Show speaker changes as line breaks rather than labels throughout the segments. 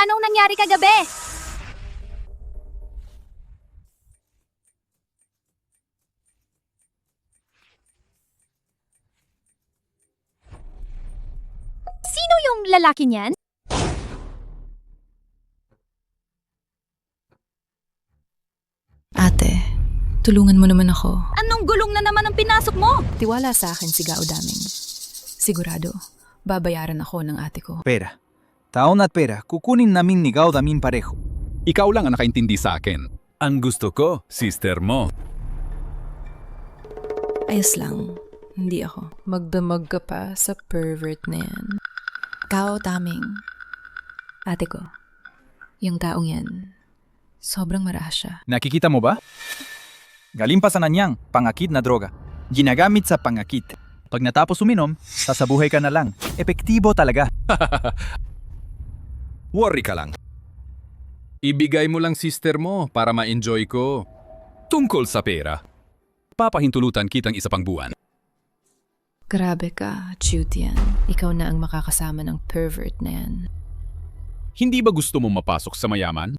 Anong nangyari kagabi? Sino yung lalaki niyan?
Ate, tulungan mo naman ako.
Anong gulong na naman ang pinasok mo?
Tiwala sa akin si Gao Daming. Sigurado, babayaran ako ng ate ko.
Pera. Taon at pera, kukunin namin ni Gao Daming pareho.
Ikaw lang ang nakaintindi sa akin. Ang gusto ko, sister mo.
Ayos lang, hindi ako. Magdamag ka pa sa pervert na yan. Gao Daming. Ate ko, yung taong yan, sobrang maraha siya.
Nakikita mo ba? Galing pa sa nanyang pangakit na droga. Ginagamit sa pangakit. Pag natapos uminom, sasabuhay ka na lang. Epektibo talaga.
Worry ka lang. Ibigay mo lang sister mo para ma-enjoy ko. Tungkol sa pera, papahintulutan kitang isa pang buwan.
Grabe ka, cute yan. Ikaw na ang makakasama ng pervert na yan.
Hindi ba gusto mo mapasok sa mayaman?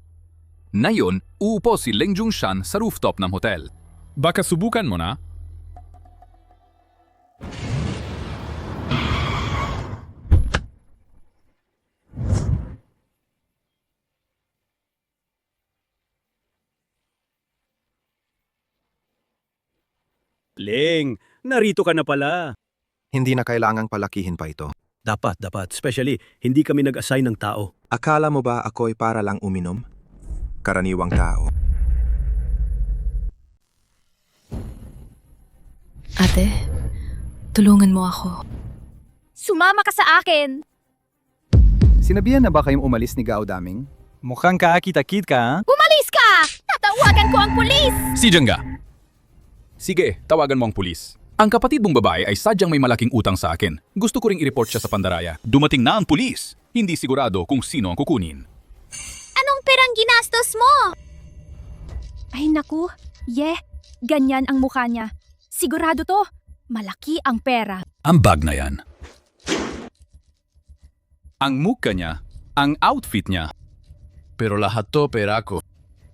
Ngayon, uupo si Leng Junshan sa rooftop ng hotel. Baka subukan mo na?
Leng, narito ka na pala.
Hindi na kailangang palakihin pa ito.
Dapat. Especially, hindi kami nag-assign ng tao.
Akala mo ba ako'y para lang uminom? Karaniwang tao.
Ate, tulungan mo ako.
Sumama ka sa akin!
Sinabihan na ba kayong umalis ni Gao Daming? Mukhang kaakit-akit ka, ha?
Umalis ka! Tatawagan ko ang pulis!
Si Jenga! Sige, tawagan mo ang pulis. Ang kapatid mong babae ay sadyang may malaking utang sa akin. Gusto ko ring i-report siya sa Pandaraya. Dumating na ang pulis. Hindi sigurado kung sino ang kukunin.
Anong perang ginastos mo? Ay naku, ganyan ang mukha niya. Sigurado to, malaki ang pera.
Ang bag na yan. Ang mukha niya, ang outfit niya. Pero lahat to pera ko.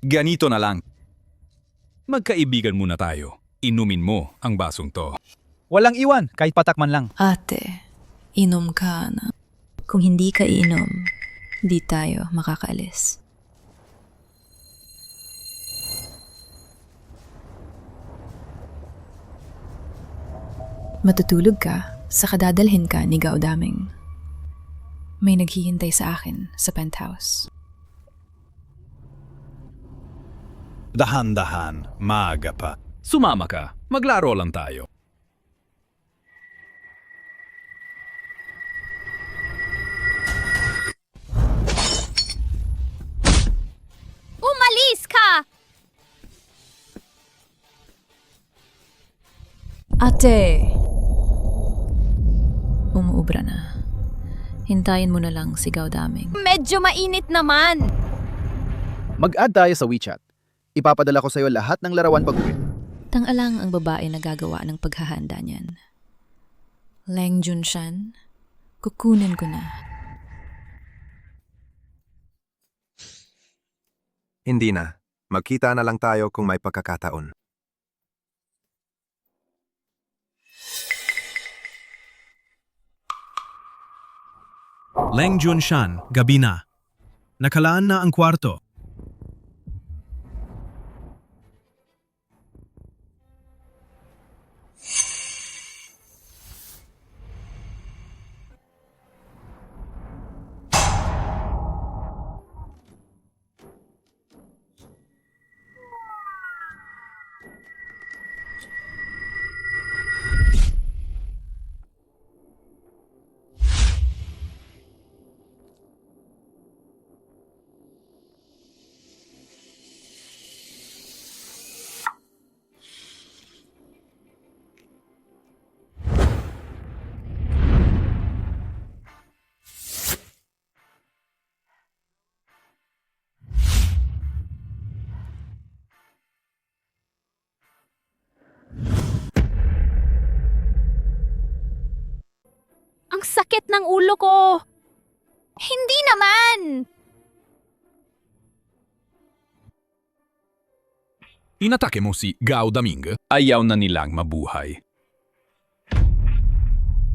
Ganito na lang. Magkaibigan muna tayo. Inumin mo ang basong to.
Walang iwan, kahit patakman lang.
Ate, inom ka na. Kung hindi ka inom, di tayo makakaalis. Matutulog ka sa kadadalhin ka ni Gao Daming. May naghihintay sa akin sa penthouse.
Dahan-dahan, maaga pa. Sumama ka, maglaro lang tayo.
Umalis ka!
Ate! Umuubra na. Hintayin mo na lang si Gao Daming.
Medyo mainit naman.
Mag-add tayo sa WeChat. Ipapadala ko sa'yo lahat ng larawan pag-uwi.
Tang-alang ang babae na gagawa ng paghahanda niyan. Leng Junshan, kukunin ko na.
Hindi na. Magkita na lang tayo kung may pagkakataon.
Leng Junshan, gabi na. Nakalaan na ang kwarto.
Ang sakit ng ulo ko. Hindi naman.
Inatake mo si Gao Daming, ayaw na nilang mabuhay.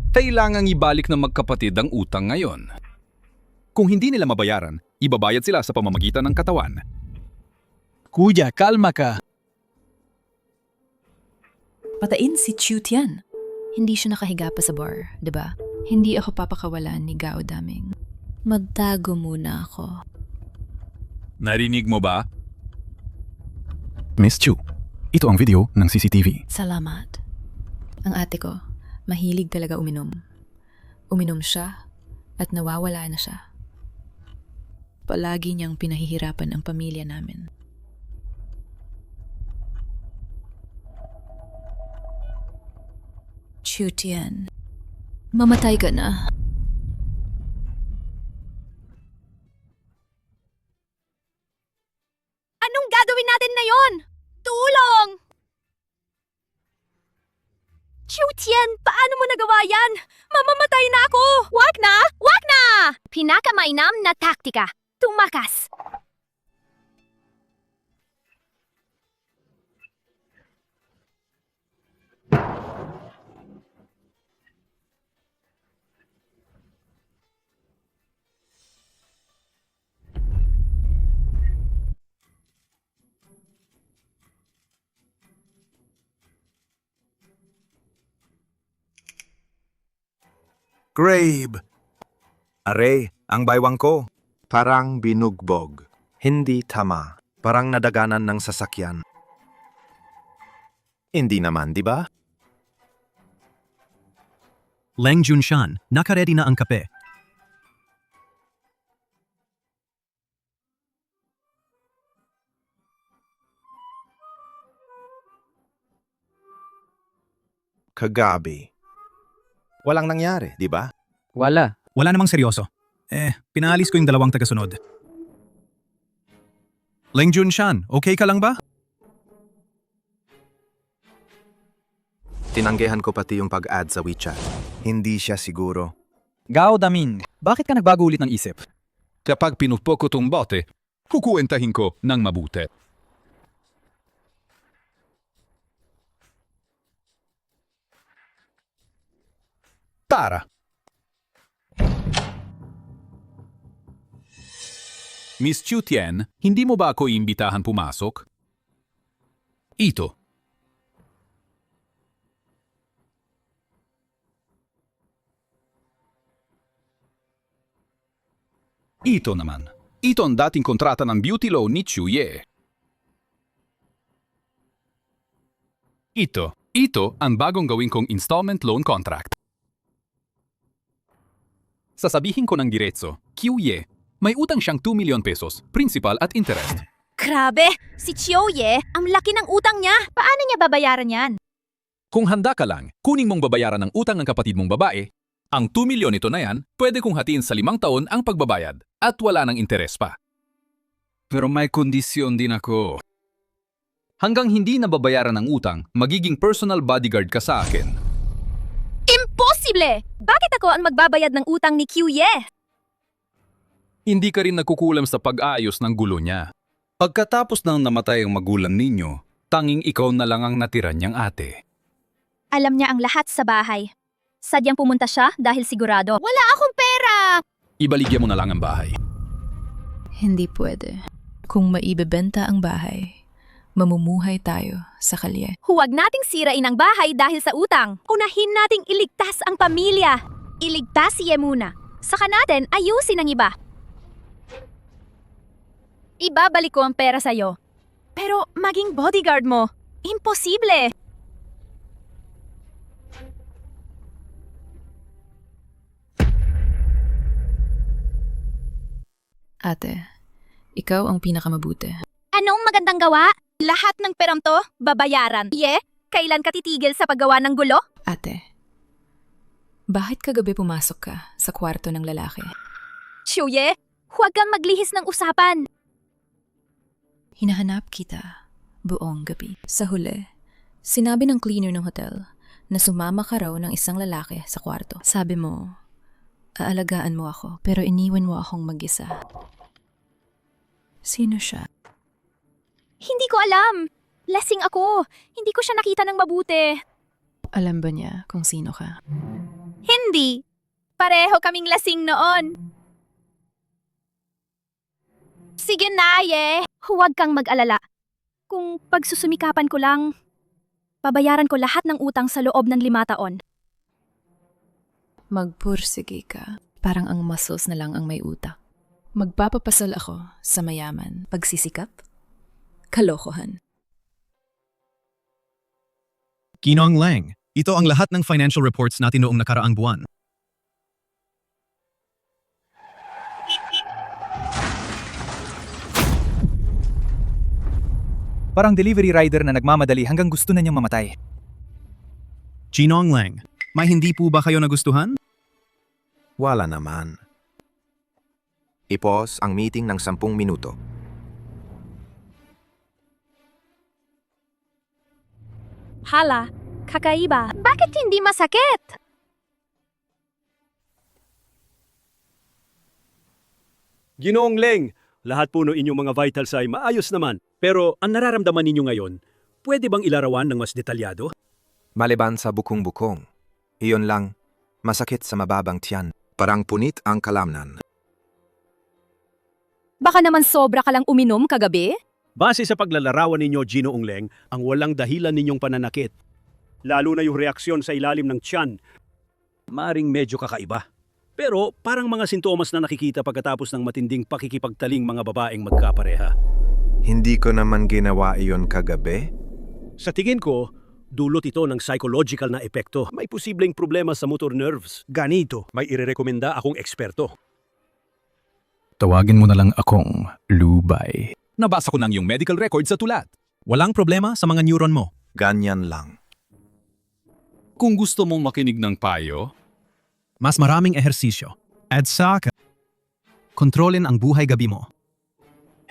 Kailangang ibalik ng magkapatid ang utang ngayon. Kung hindi nila mabayaran, ibabayad sila sa pamamagitan ng katawan.
Kuya, kalma ka.
Patain si Chiu Tian. Hindi siya nakahiga pa sa bar, di ba? Hindi ako papakawalan ni Gao Daming. Magtago muna ako.
Narinig mo ba? Miss Chu, ito ang video ng CCTV.
Salamat. Ang ate ko, mahilig talaga uminom. Uminom siya at nawawala na siya. Palagi niyang pinahihirapan ang pamilya namin. Chiu Tian, mamatay ka na.
Anong gagawin natin ngayon? Tulong! Chiu Tian, paano mo nagawa yan? Mamamatay na ako! Wag na! Wag na! Pinakamainam na taktika. Tumakas.
Grabe! Are, ang baywang ko. Parang binugbog. Hindi tama. Parang nadaganan ng sasakyan. Hindi naman, di ba?
Leng Junshan, nakaredy na ang kape.
Kagabi. Walang nangyari, di ba?
Wala.
Wala namang seryoso. Pinaalis ko yung 2 tagasunod. Leng Junshan, okay ka lang ba?
Tinanggihan ko pati yung pag-add sa WeChat. Hindi siya siguro.
Gao Daming, bakit ka nagbago ulit ng isip?
Kapag pinupok ko tong bote, kukuwentahin ko ng mabuti. Tara! Miss Chiu Tian, hindi mo ba ako iimbitahan pumasok? Ito. Ito naman. Ito ang dating kontrata ng beauty law ni Chu Ye. Ito ang bagong gawin kong installment loan contract. Sasabihin ko ng diretso, Q Ye, may utang siyang 2 milyon pesos, principal at interest.
Grabe! Si Chioye, ang laki ng utang niya. Paano niya babayaran yan?
Kung handa ka lang, kuning mong babayaran ang utang ng kapatid mong babae, ang 2 milyon ito na yan, pwede kong hatiin sa 5 taon ang pagbabayad at wala ng interes pa. Pero may kondisyon din ako. Hanggang hindi nababayaran ang utang, magiging personal bodyguard ka sa akin.
Imposible! Bakit ako ang magbabayad ng utang ni Q-Ye?
Hindi ka rin nagkukulam sa pag-ayos ng gulo niya. Pagkatapos ng namatay ang magulang ninyo, tanging ikaw na lang ang natira niyang ate.
Alam niya ang lahat sa bahay. Sadyang pumunta siya dahil sigurado. Wala akong pera!
Ibaligyan mo na lang ang bahay.
Hindi pwede. Kung maibebenta ang bahay, mamumuhay tayo sa kalye.
Huwag nating sirain ang bahay dahil sa utang. Unahin nating iligtas ang pamilya. Iligtas siya muna. Saka natin ayusin ang iba. Ibabalik ko ang pera sa'yo. Pero maging bodyguard mo. Imposible!
Ate, ikaw ang pinakamabuti.
Anong magandang gawa? Lahat ng peram to, babayaran. Kailan ka titigil sa paggawa ng gulo?
Ate, bakit kagabi pumasok ka sa kwarto ng lalaki?
Chuye, huwag kang maglihis ng usapan.
Hinahanap kita buong gabi. Sa huli, sinabi ng cleaner ng hotel na sumama ka raw ng isang lalaki sa kwarto. Sabi mo, aalagaan mo ako pero iniwan mo akong mag-isa. Sino siya?
Hindi ko alam. Lasing ako. Hindi ko siya nakita ng mabuti.
Alam ba niya kung sino ka?
Hindi. Pareho kaming lasing noon. Sige na, Ye. Huwag kang mag-alala. Kung pagsusumikapan ko lang, babayaran ko lahat ng utang sa loob ng 5 taon.
Magpursige ka. Parang ang muscles na lang ang may utak. Magpapapasal ako sa mayaman. Pagsisikap? Kalokohan.
Kinong Lang, ito ang lahat ng financial reports natin noong nakaraang buwan.
Parang delivery rider na nagmamadali hanggang gusto na niyang mamatay.
Kinong Lang, may hindi po ba kayo nagustuhan?
Wala naman. I-pause ang meeting ng 10 minuto.
Hala, kakaiba. Bakit hindi masakit?
Ginoong Leng, lahat po ng inyong mga vitals ay maayos naman. Pero ang nararamdaman ninyo ngayon, pwede bang ilarawan ng mas detalyado?
Maliban sa bukong-bukong. Iyon lang, masakit sa mababang tiyan. Parang punit ang kalamnan.
Baka naman sobra ka lang uminom kagabi?
Base sa paglalarawan ninyo, Ginoong Leng, ang walang dahilan ninyong pananakit. Lalo na yung reaksyon sa ilalim ng tiyan. Maaring medyo kakaiba. Pero parang mga sintomas na nakikita pagkatapos ng matinding pakikipagtaling mga babaeng magkapareha.
Hindi ko naman ginawa iyon kagabi.
Sa tingin ko, dulot ito ng psychological na epekto. May posibleng problema sa motor nerves. Ganito, may irerekomenda akong eksperto.
Tawagin mo na lang akong Lubay. Nabasa ko ng iyong medical record sa tulat.
Walang problema sa mga neuron mo.
Ganyan lang.
Kung gusto mong makinig ng payo,
Mas maraming ehersisyo. At saka, kontrolin ang buhay gabi mo.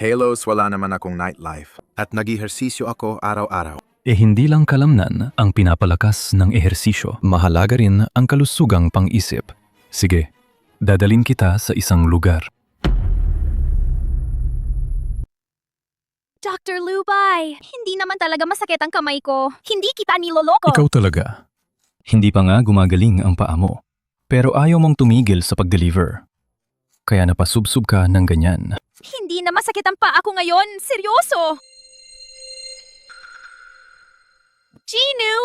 Halos wala naman akong nightlife at nag-ehersisyo ako araw-araw.
Hindi lang kalamnan ang pinapalakas ng ehersisyo. Mahalaga rin ang kalusugang pang-isip. Sige, dadalin kita sa isang lugar.
Dr. Lubay, hindi naman talaga masakit ang kamay ko. Hindi kita niloloko.
Ikaw talaga. Hindi pa nga gumagaling ang paa mo. Pero ayaw mong tumigil sa pag-deliver. Kaya napasubsob ka ng ganyan.
Hindi na masakit ang paa ko ngayon. Seryoso. Ginu!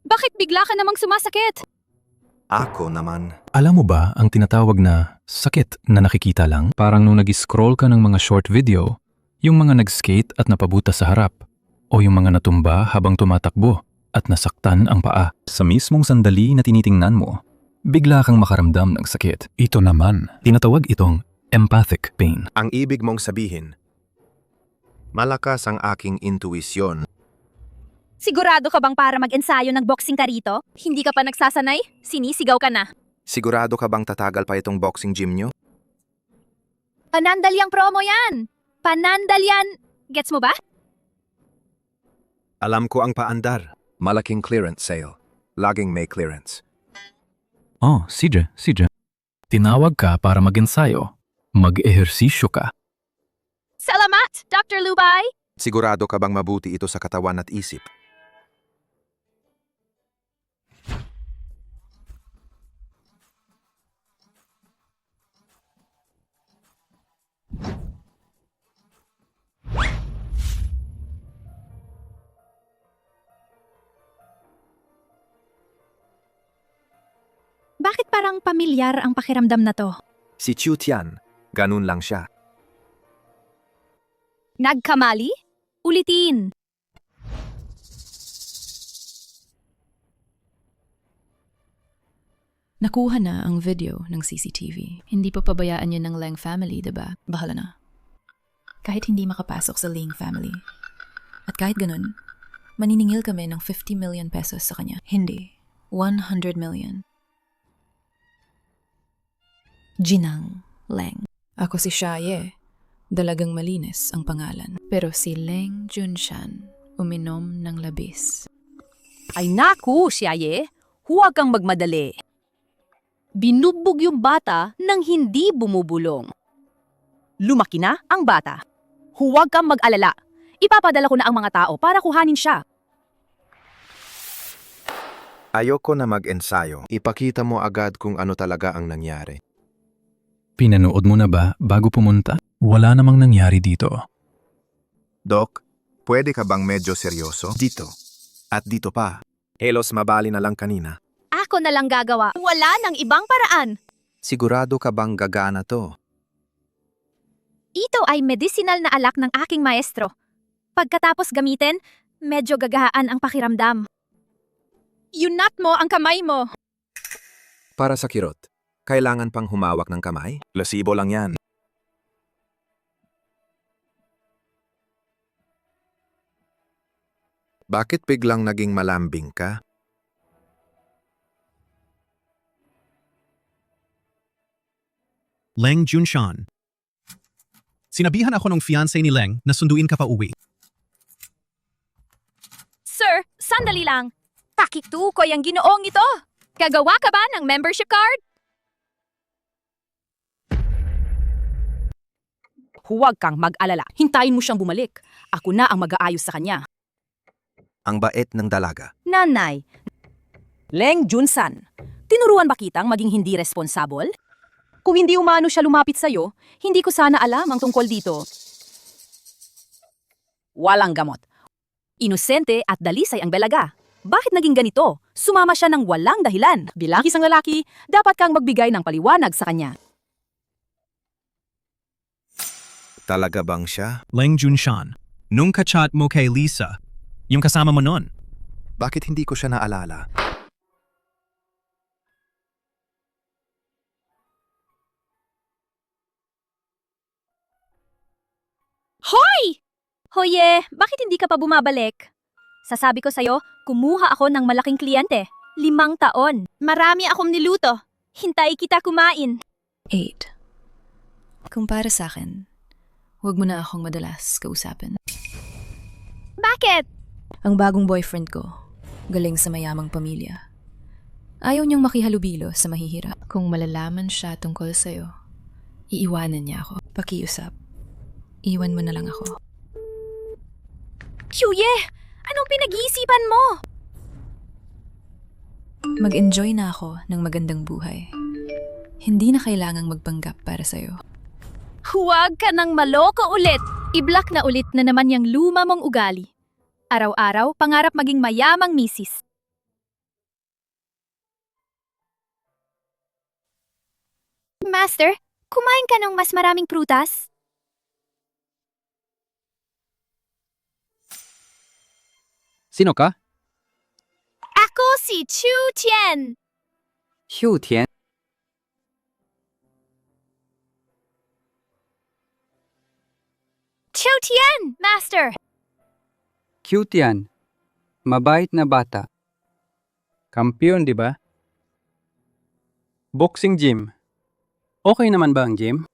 Bakit bigla ka namang sumasakit?
Ako naman.
Alam mo ba ang tinatawag na sakit na nakikita lang? Parang nung nag-scroll ka ng mga short video, yung mga nag-skate at napabuta sa harap, o yung mga natumba habang tumatakbo at nasaktan ang paa. Sa mismong sandali na tinitingnan mo, bigla kang makaramdam ng sakit. Ito naman, tinatawag itong empathic pain.
Ang ibig mong sabihin, malakas ang aking intuisyon.
Sigurado ka bang para mag-ensayo ng boxing ka rito? Hindi ka pa nagsasanay? Sinisigaw ka na.
Sigurado ka bang tatagal pa itong boxing gym nyo?
Panandalyang promo yan! Panandalyan! Gets mo ba?
Alam ko ang paandar. Malaking clearance sale. Laging may clearance.
Oh, Sidja. Tinawag ka para mag-ensayo. Mag-ehersisyo ka.
Salamat, Dr. Lubay!
Sigurado ka bang mabuti ito sa katawan at isip?
Bakit parang pamilyar ang pakiramdam na to?
Si Chiu Tian, ganun lang siya.
Nagkamali? Ulitin!
Nakuha na ang video ng CCTV. Hindi pa pabayaan yun ng Lang family, diba? Bahala na. Kahit hindi makapasok sa Ling family. At kahit ganun, maniningil kami ng 50 million pesos sa kanya. Hindi. 100 million. Jinang Lang. Ako si Shaye. Dalagang malinis ang pangalan. Pero si Leng Junshan uminom ng labis.
Ay naku, Xiaye, huwag kang magmadali. Binugbog yung bata nang hindi bumubulong. Lumaki na ang bata. Huwag kang mag-alala. Ipapadala ko na ang mga tao para kuhanin siya.
Ayoko na mag-ensayo. Ipakita mo agad kung ano talaga ang nangyari.
Pinanood mo na ba bago pumunta? Wala namang nangyari dito.
Doc, pwede ka bang medyo seryoso? Dito. At dito pa. Helos mabali na lang kanina.
Ako na lang gagawa. Wala nang ibang paraan.
Sigurado ka bang gagana to?
Ito ay medicinal na alak ng aking maestro. Pagkatapos gamitin, medyo gagahaan ang pakiramdam. Yunat mo ang kamay mo.
Para sa kirot, kailangan pang humawak ng kamay? Placebo lang yan. Bakit biglang naging malambing ka?
Leng Junshan. Sinabihan ako ng fiancé ni Leng na sunduin ka pa uwi.
Sir, sandali lang. Pakitukoy ang ginoong ito. Gagawa ka ba ng membership card?
Huwag kang mag-alala. Hintayin mo siyang bumalik. Ako na ang mag-aayos sa kanya.
Ang bait ng dalaga.
Nanay, Leng Junsan, tinuruan ba kitang maging hindi responsable? Kung hindi umano siya lumapit sa'yo, hindi ko sana alam ang tungkol dito. Walang gamot. Inosente at dalisay ang belaga. Bakit naging ganito? Sumama siya ng walang dahilan. Bilang isang lalaki, dapat kang magbigay ng paliwanag sa kanya.
Talaga bang siya?
Leng Junshan. Nung kachat mo kay Lisa, yung kasama mo nun.
Bakit hindi ko siya naalala?
Hoy! Hoye, bakit hindi ka pa bumabalik? Sasabi ko sa'yo, kumuha ako ng malaking kliyente. 5 taon. Marami akong niluto. Hintay kita kumain.
8. Kung para sa akin, huwag mo na akong madalas kausapin.
Bakit?
Ang bagong boyfriend ko, galing sa mayamang pamilya. Ayaw niyang makihalubilo sa mahihirap. Kung malalaman siya tungkol sa'yo, iiwanan niya ako. Pakiusap. Iwan mo na lang ako.
Huye! Anong pinag-iisipan mo?
Mag-enjoy na ako ng magandang buhay. Hindi na kailangang magpanggap para sa'yo.
Huwag ka nang maloko ulit. I-block na ulit na naman yung luma mong ugali. Araw-araw, pangarap maging mayamang misis. Master, kumain ka ng mas maraming prutas?
Sino ka?
Ako si Chu Tian.
Xiu Tian.
Chu Tian, Master.
Cute yan. Mabait na bata. Kampiyon, di ba? Boxing gym. Okay naman ba ang gym?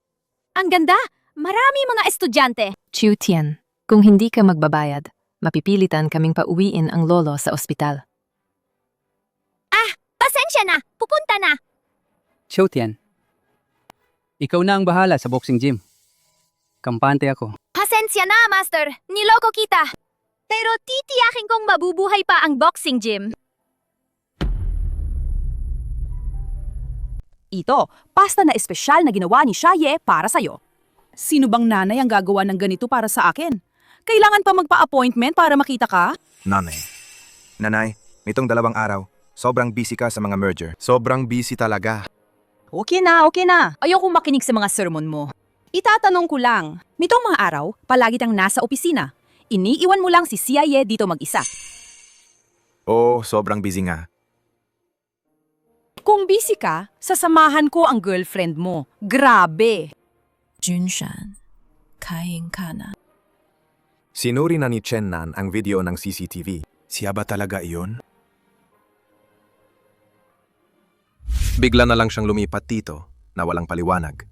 Ang ganda! Marami mga estudyante.
Chiu Tian, kung hindi ka magbabayad, mapipilitan kaming pauwiin ang lolo sa ospital.
Pasensya na! Pupunta na!
Xiu Tian. Ikaw na ang bahala sa boxing gym. Kampante ako.
Pasensya na, Master. Niloko kita. Pero titiyakin kong mabubuhay pa ang boxing gym.
Ito, pasta na espesyal na ginawa ni Shaye para sa'yo. Sino bang nanay ang gagawa ng ganito para sa akin? Kailangan pa magpa-appointment para makita ka?
Nanay, nitong 2 araw, sobrang busy ka sa mga merger. Sobrang busy talaga.
Okay na, okay na. Ayokong makinig sa mga sermon mo. Itatanong ko lang, nitong mga araw, palagi kang nasa opisina. Iniiwan mo lang si Siaye dito mag-isa.
Oo, sobrang busy nga.
Kung busy ka, sasamahan ko ang girlfriend mo. Grabe!
Junshan, kain ka na.
Sinuri na ni Chen Nan ang video ng CCTV. Siya ba talaga iyon? Bigla na lang siyang lumipat dito na walang paliwanag.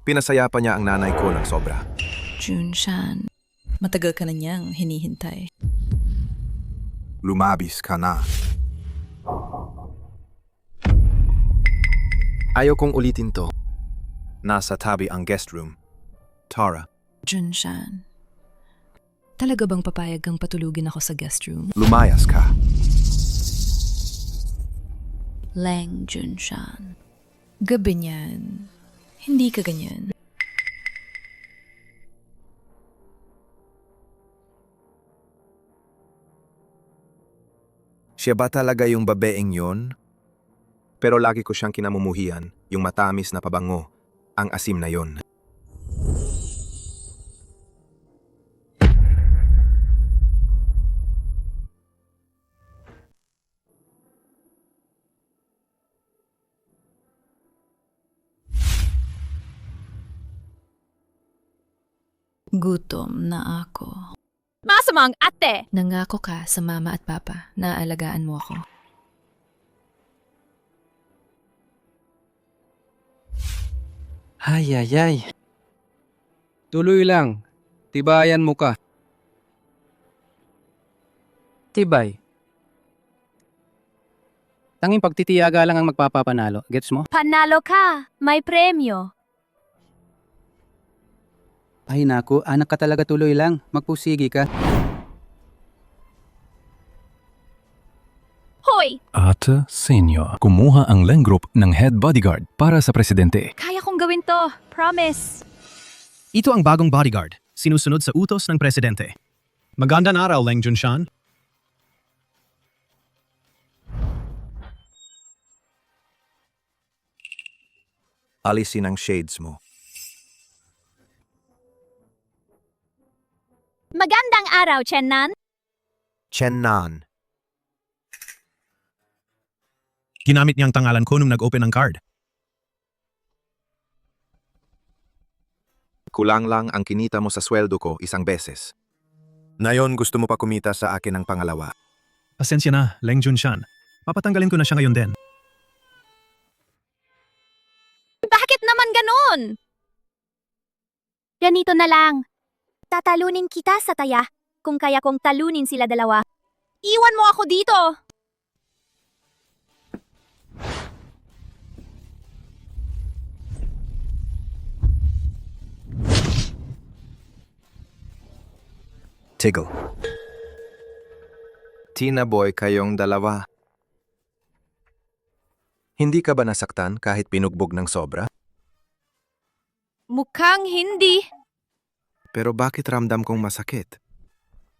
Pinasaya pa niya ang nanay ko ng sobra.
Junshan, matagal ka na niyang hinihintay.
Lumabis ka na. Ayaw kong ulitin to. Nasa tabi ang guest room. Tara.
Junshan, Talaga bang papayag kang patulugin ako sa guest room?
Lumayas ka.
Leng Junshan. Gabi niyan. Hindi ka ganyan.
Siya ba talaga yung babaeng yon? Pero lagi ko siyang kinamumuhian, yung matamis na pabango, ang asim na yon.
Gutom na ako.
Masamang ate!
Nangako ka sa mama at papa na aalagaan mo ako.
Ay, ay, ay. Tuloy lang. Tibayan mo ka. Tibay. Tanging pagtitiyaga lang ang magpapapanalo. Gets mo?
Panalo ka! May premyo!
Ay naku, anak ka talaga, tuloy lang. Magpusigi ka.
Hoy!
At Senyo, kumuha ang Leng Group ng head bodyguard para sa presidente.
Kaya kong gawin to. Promise.
Ito ang bagong bodyguard, sinusunod sa utos ng presidente. Magandang araw, Leng Junshan.
Alisin ang shades mo.
Magandang araw, Chennan.
Chennan.
Ginamit niyang tangalan ko nung nag-open ng card.
Kulang lang ang kinita mo sa sweldo ko isang beses. Ngayon gusto mo pa kumita sa akin ng pangalawa.
Pasensya na, Leng Junshan. Papatanggalin ko na siya ngayon din.
Bakit naman ganon? Ganito na lang. Tatalunin kita sa taya kung kaya kong talunin sila dalawa. Iwan mo ako dito!
Tiggle. Tina boy kayong dalawa. Hindi ka ba nasaktan kahit pinugbog ng sobra?
Mukhang hindi.
Pero bakit ramdam kong masakit?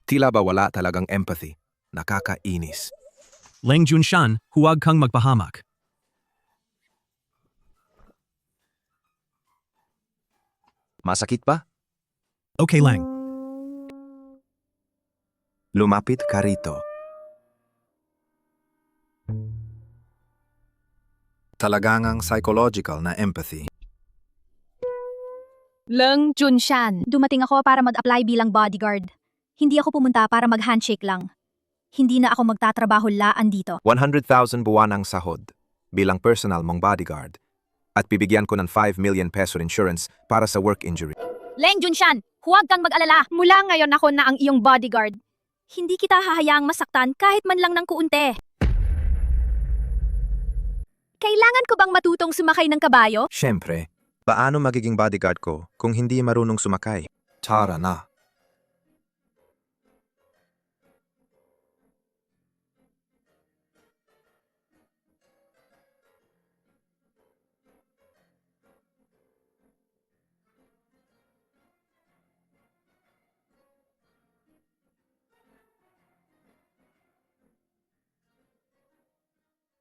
Tila ba wala talagang empathy? Nakakainis.
Leng Junshan, huwag kang magpahamak.
Masakit ba?
Okay, Leng.
Lumapit ka rito. Talagang psychological na empathy.
Leng Junshan. Dumating ako para mag-apply bilang bodyguard. Hindi ako pumunta para mag-handshake lang. Hindi na ako magtatrabaho laan dito.
100,000 buwan ang sahod bilang personal mong bodyguard at bibigyan ko ng 5 million peso insurance para sa work injury.
Leng Junshan, huwag kang mag-alala. Mula ngayon ako na ang iyong bodyguard. Hindi kita hahayaang masaktan kahit man lang ng kuunti. Kailangan ko bang matutong sumakay ng kabayo?
Siyempre, paano magiging bodyguard ko kung hindi marunong sumakay? Tara na.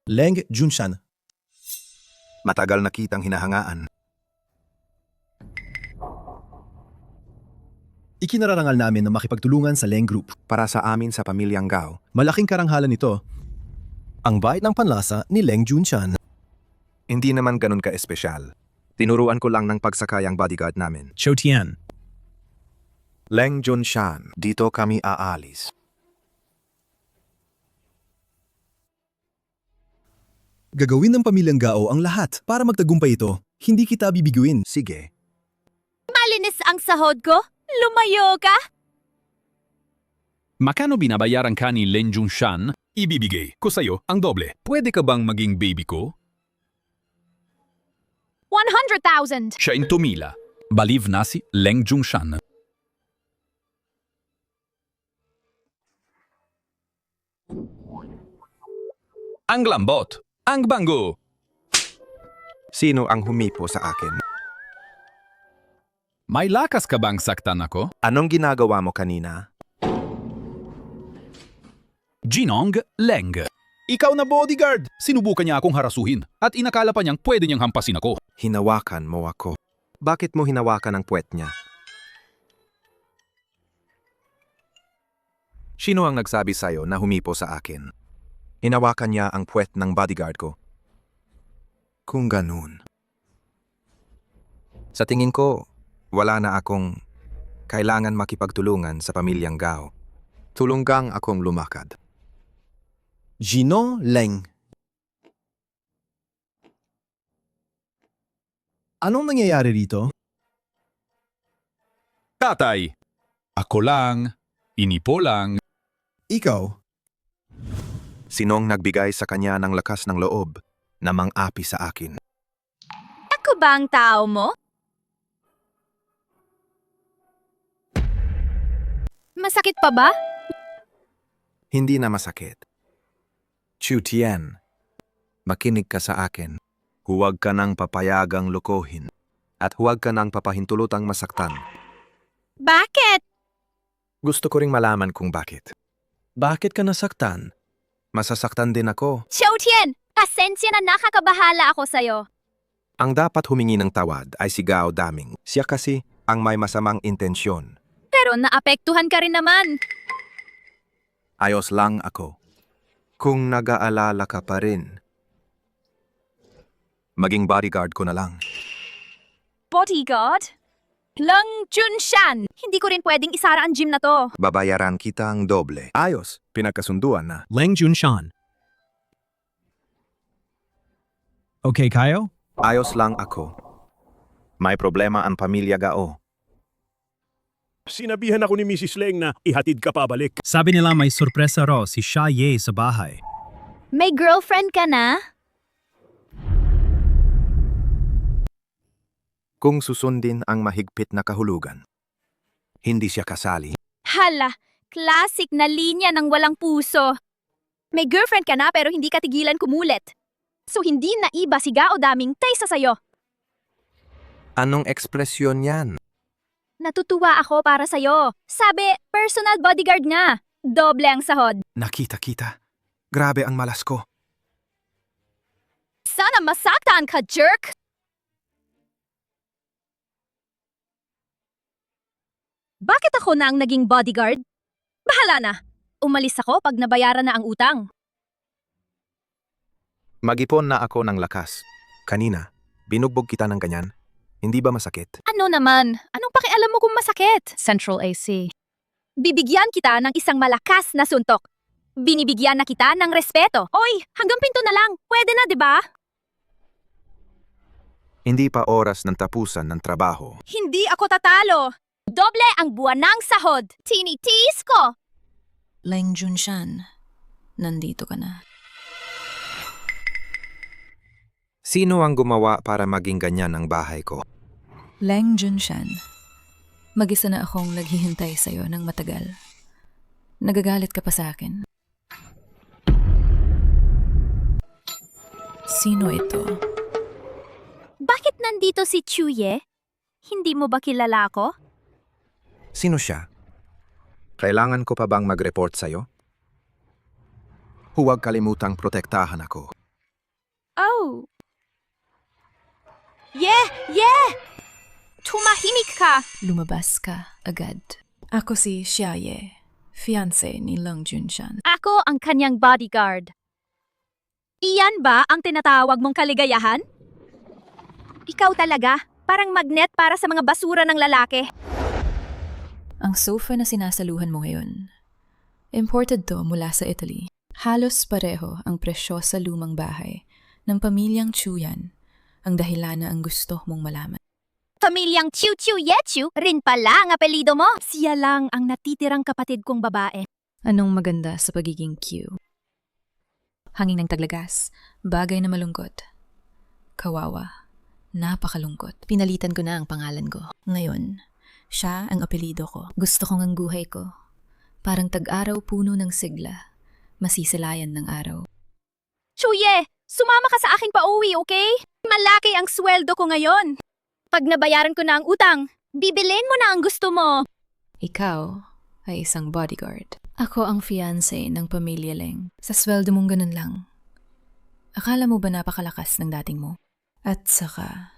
Leng Junshan.
Matagal na kitang hinahangaan.
Ikinararangal namin na makipagtulungan sa Leng Group.
Para sa amin sa pamilyang Gao,
Malaking karanghalan nito. Ang bait ng panlasa ni Leng Junshan.
hindi naman ganun ka-espesyal. Tinuruan ko lang ng pagsakay ang bodyguard namin.
Cho Tian.
Leng Junshan, dito kami aalis.
Gagawin ng pamilyang Gao ang lahat para magtagumpay ito. Hindi kita bibiguin.
Sige.
Malinis ang sahod ko? Lumayo ka?
Makano binabayaran ka ni Leng Junshan? Ibibigay ko sa'yo ang doble. Pwede ka bang maging baby ko?
100,000.
Siya in tumila. Baliv na si Leng Junshan. Ang lambot, ang banggo.
Sino ang humipo sa akin?
May lakas ka bang saktan ako?
Anong ginagawa mo kanina?
Jinong Leng. Ikaw na bodyguard! Sinubukan niya akong harasuhin at inakala pa niyang pwede niyang hampasin ako.
Hinawakan mo ako. Bakit mo hinawakan ang puwet niya? Sino ang nagsabi sa'yo na humipo sa akin? Hinawakan niya ang puwet ng bodyguard ko. Kung ganun. Sa tingin ko, wala na akong kailangan makipagtulungan sa pamilyang Gao. Tulunggang akong lumakad.
Gino Leng. Anong nangyayari rito?
Tatay! Ako lang, inipo lang.
Ikaw?
Sinong nagbigay sa kanya ng lakas ng loob na mang-api sa akin?
Ako ba ang tao mo? Masakit pa ba?
Hindi na masakit. Chu Tian, makinig ka sa akin. Huwag ka nang papayagang lokohin at huwag ka nang papahintulutang masaktan.
Bakit?
Gusto ko ring malaman kung bakit. Bakit ka nasaktan? Masasaktan din ako.
Xiaotian, pasensya na nakakabahala ako sa'yo.
Ang dapat humingi ng tawad ay si Gao Daming. Siya kasi ang may masamang intensyon.
Pero naapektuhan ka rin naman.
Ayos lang ako. Kung nag-aalala ka pa rin, maging bodyguard ko na lang.
Bodyguard? Lang Junshan! Hindi ko rin pwedeng isara ang gym na to.
Babayaran kita ang doble. Ayos, pinagkasunduan na.
Leng Junshan. Okay kayo?
Ayos lang ako. May problema ang pamilya Gao.
Sinabihan ako ni Mrs. Leng na ihatid ka pabalik.
Sabi nila may sorpresa raw si Xia Ye sa bahay.
May girlfriend ka na?
Kung susundin ang mahigpit na kahulugan, hindi siya kasali.
Hala, classic na linya ng walang puso. May girlfriend ka na pero hindi ka tigilan kumulit. So hindi na iba si Gao Daming taysa sa'yo.
Anong ekspresyon yan?
Natutuwa ako para sa'yo. Sabi, personal bodyguard nga. Doble ang sahod.
Nakita kita. Grabe ang malas ko.
Sana masaktan ka, jerk! Bakit ako na ang naging bodyguard? Bahala na. Umalis ako pag nabayaran na ang utang.
Mag-ipon na ako ng lakas. Kanina, binugbog kita ng ganyan. Hindi ba masakit?
Ano naman? Anong pakialam mo kung masakit?
Central AC.
Bibigyan kita ng isang malakas na suntok. Binibigyan na kita ng respeto. Oy, hanggang pinto na lang. Pwede na, di ba?
Hindi pa oras ng tapusan ng trabaho.
Hindi ako tatalo. Doble ang buwan ng sahod. Tinitiis ko.
Leng Junshan, nandito ka na.
Sino ang gumawa para maging ganyan ang bahay ko?
Leng Junshan, mag-isa na akong naghihintay sa'yo ng matagal. Nagagalit ka pa sa akin. Sino ito?
Bakit nandito si Chuye? Hindi mo ba kilala ako?
Sino siya? Kailangan ko pa bang mag-report sa'yo? Huwag kalimutang protektahan ako.
Oh. Yeah! Tumahimik ka!
Lumabas ka agad. Ako si Xia Ye, fiancé ni Leng Junshan.
Ako ang kanyang bodyguard. Iyan ba ang tinatawag mong kaligayahan? Ikaw talaga, parang magnet para sa mga basura ng lalaki.
Ang sofa na sinasaluhan mo ngayon, imported to mula sa Italy. Halos pareho ang presyo sa lumang bahay ng pamilyang Chuyan, ang dahilan na ang gusto mong malaman.
Pamilyang Chiu Chiu Yechu rin pala ang apelido mo. Siya lang ang natitirang kapatid kong babae.
Anong maganda sa pagiging Q? Hangin ng taglagas, bagay na malungkot. Kawawa, napakalungkot. Pinalitan ko na ang pangalan ko. Ngayon, siya ang apelido ko. Gusto kong ang buhay ko. Parang tag-araw puno ng sigla, masisilayan ng araw.
Chuye, sumama ka sa aking pauwi, okay? Malaki ang sweldo ko ngayon. Pag nabayaran ko na ang utang, bibilin mo na ang gusto mo.
Ikaw ay isang bodyguard. Ako ang fiancé ng pamilya Leng. Sa sweldo mong ganun lang. Akala mo ba napakalakas ng dating mo? At saka,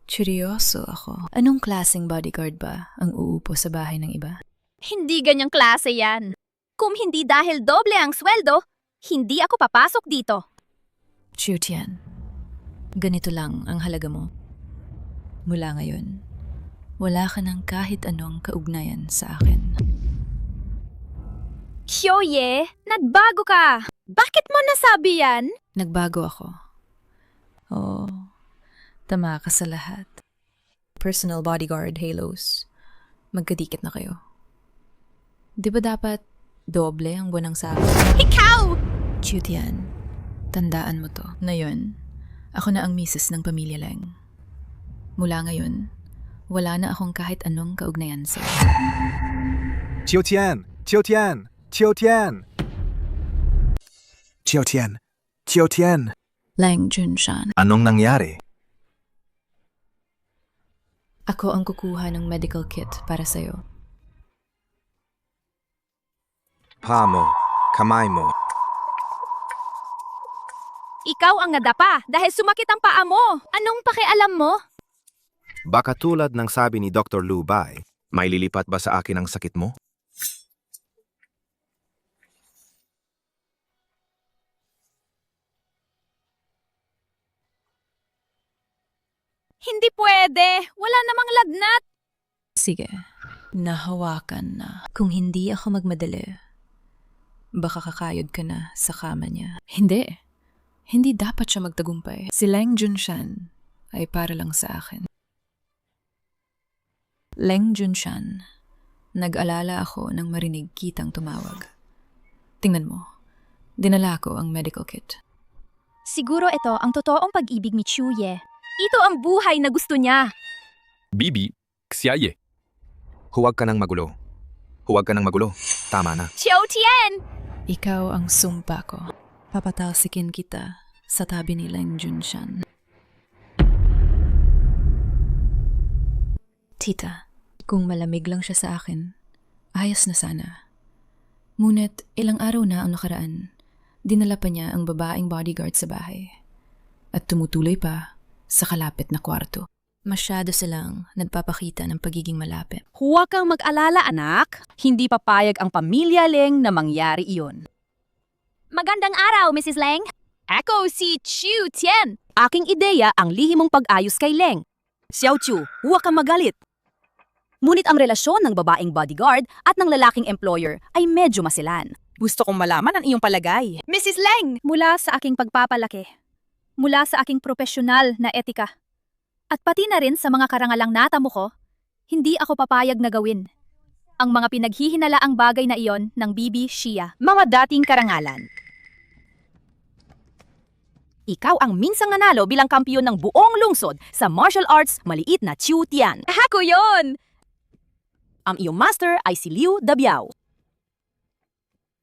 seryoso ako. Anong klaseng bodyguard ba ang uupo sa bahay ng iba?
Hindi ganyang klase yan. Kung hindi dahil doble ang sweldo, hindi ako papasok dito.
Chiu Tian, ganito lang ang halaga mo. Mula ngayon, wala ka ng kahit anong kaugnayan sa akin.
Hyoye, nagbago ka. Bakit mo nasabi yan?
Nagbago ako. Oo, tama ka sa lahat. Personal bodyguard, Halos. Magkadikit na kayo. Di ba dapat doble ang buwan ng sahod?
Ikaw!
Chiu Tian, tandaan mo to. Ngayon, ako na ang misis ng pamilya Leng. Mula ngayon, wala na akong kahit anong kaugnayan sa
Chiu Tian! Chiu Tian! Chiu Tian! Chiu Tian! Chiu Tian!
Leng Junshan.
Anong nangyari?
Ako ang kukuha ng medical kit para sa'yo.
Paa mo, kamay mo.
Ikaw ang nadapa dahil sumakit ang paa mo. Anong pakialam mo?
Baka tulad ng sabi ni Dr. Lu Bai, may lilipat ba sa akin ang sakit mo?
Hindi pwede. Wala namang lagnat.
Sige, nahawakan na. Kung hindi ako magmadali, baka kakayod ka na sa kama niya. Hindi. Hindi dapat siya magtagumpay. Si Leng Junshan ay para lang sa akin. Leng Junshan, nag-alala ako nang marinig kitang tumawag. Tingnan mo, dinala ko ang medical kit.
Siguro ito ang totoong pag-ibig ni Chuye. Ito ang buhay na gusto niya.
Bibi, xiaye.
Huwag ka nang magulo. Huwag ka nang magulo. Tama na.
Chiu Tian!
Ikaw ang sumpa ko. Papatalsikin kita sa tabi ni Leng Junshan. Tita, kung malamig lang siya sa akin, ayos na sana. Ngunit ilang araw na ang nakaraan, dinala pa niya ang babaeng bodyguard sa bahay. At tumutuloy pa sa kalapit na kwarto. Masyado silang nagpapakita ng pagiging malapit.
Huwag kang mag-alala, anak. Hindi papayag ang pamilya Leng na mangyari iyon.
Magandang araw, Mrs. Leng. Ako si Chiu Tian.
Aking ideya ang lihimong pag-ayos kay Leng. Xiao Chu, huwag kang magalit. Ngunit ang relasyon ng babaeng bodyguard at ng lalaking employer ay medyo masilan. Gusto kong malaman ang iyong palagay.
Mrs. Leng! Mula sa aking pagpapalaki, mula sa aking profesional na etika, at pati na rin sa mga karangalang natamo ko, hindi ako papayag na gawin ang mga pinaghihinalaang bagay na iyon ng Bibi Shia.
Mga dating karangalan. Ikaw ang minsang nanalo bilang kampiyon ng buong lungsod sa martial arts maliit na Chiu Tian.
Ako yon!
Ang iyong master ay si Liu Dabiao.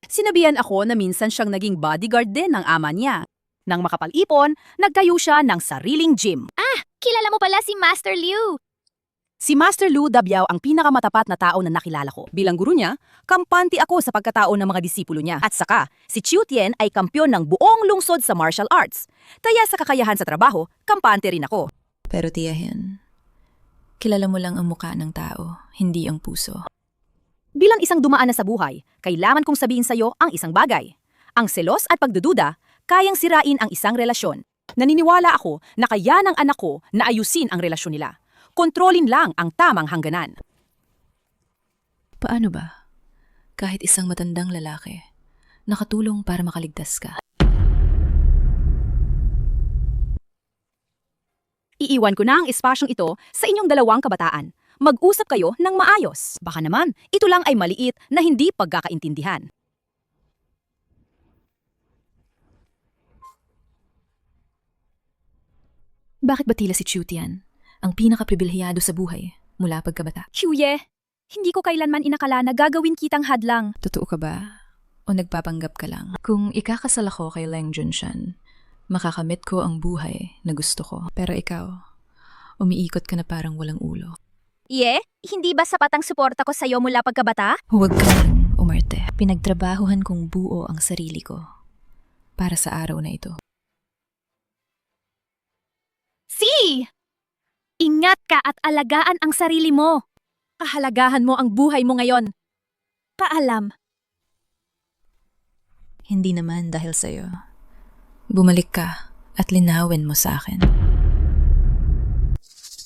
Sinabihan ako na minsan siyang naging bodyguard din ng ama niya. Nang makapag-ipon, nagtayo siya ng sariling gym.
Kilala mo pala si Master Liu.
Si Master Liu Dabiao ang pinakamatapat na tao na nakilala ko. Bilang guro niya, kampante ako sa pagkatao ng mga disipulo niya. At saka, si Chiu Tian ay kampyon ng buong lungsod sa martial arts. Kaya sa kakayahan sa trabaho, kampante rin ako.
Pero tiyahin, kilala mo lang ang mukha ng tao, hindi ang puso.
Bilang isang dumaan na sa buhay, kailangan kong sabihin sa'yo ang isang bagay. Ang selos at pagdududa, kayang sirain ang isang relasyon. Naniniwala ako na kaya ng anak ko na ayusin ang relasyon nila. Kontrolin lang ang tamang hangganan.
Paano ba? Kahit isang matandang lalaki, nakatulong para makaligtas ka.
Iiwan ko na ang espasyong ito sa inyong dalawang kabataan. Mag-usap kayo ng maayos. Baka naman, ito lang ay maliit na hindi pagkakaintindihan.
Bakit ba tila si Chiu Tian, ang pinakapribilehiyado sa buhay mula pagkabata?
Chuye, hindi ko kailanman inakala na gagawin kitang hadlang.
Totoo ka ba? O nagpapanggap ka lang? Kung ikakasal ako kay Leng Junshan, makakamit ko ang buhay na gusto ko. Pero ikaw, umiikot ka na parang walang ulo.
Hindi ba sapat ang suporta ko sa'yo mula pagkabata?
Huwag ka nang umarte. Pinagtrabahuhan kong buo ang sarili ko para sa araw na ito.
Ingat ka at alagaan ang sarili mo. Kahalagahan mo ang buhay mo ngayon. Paalam.
Hindi naman dahil sa'yo. Bumalik ka at linawin mo sa akin.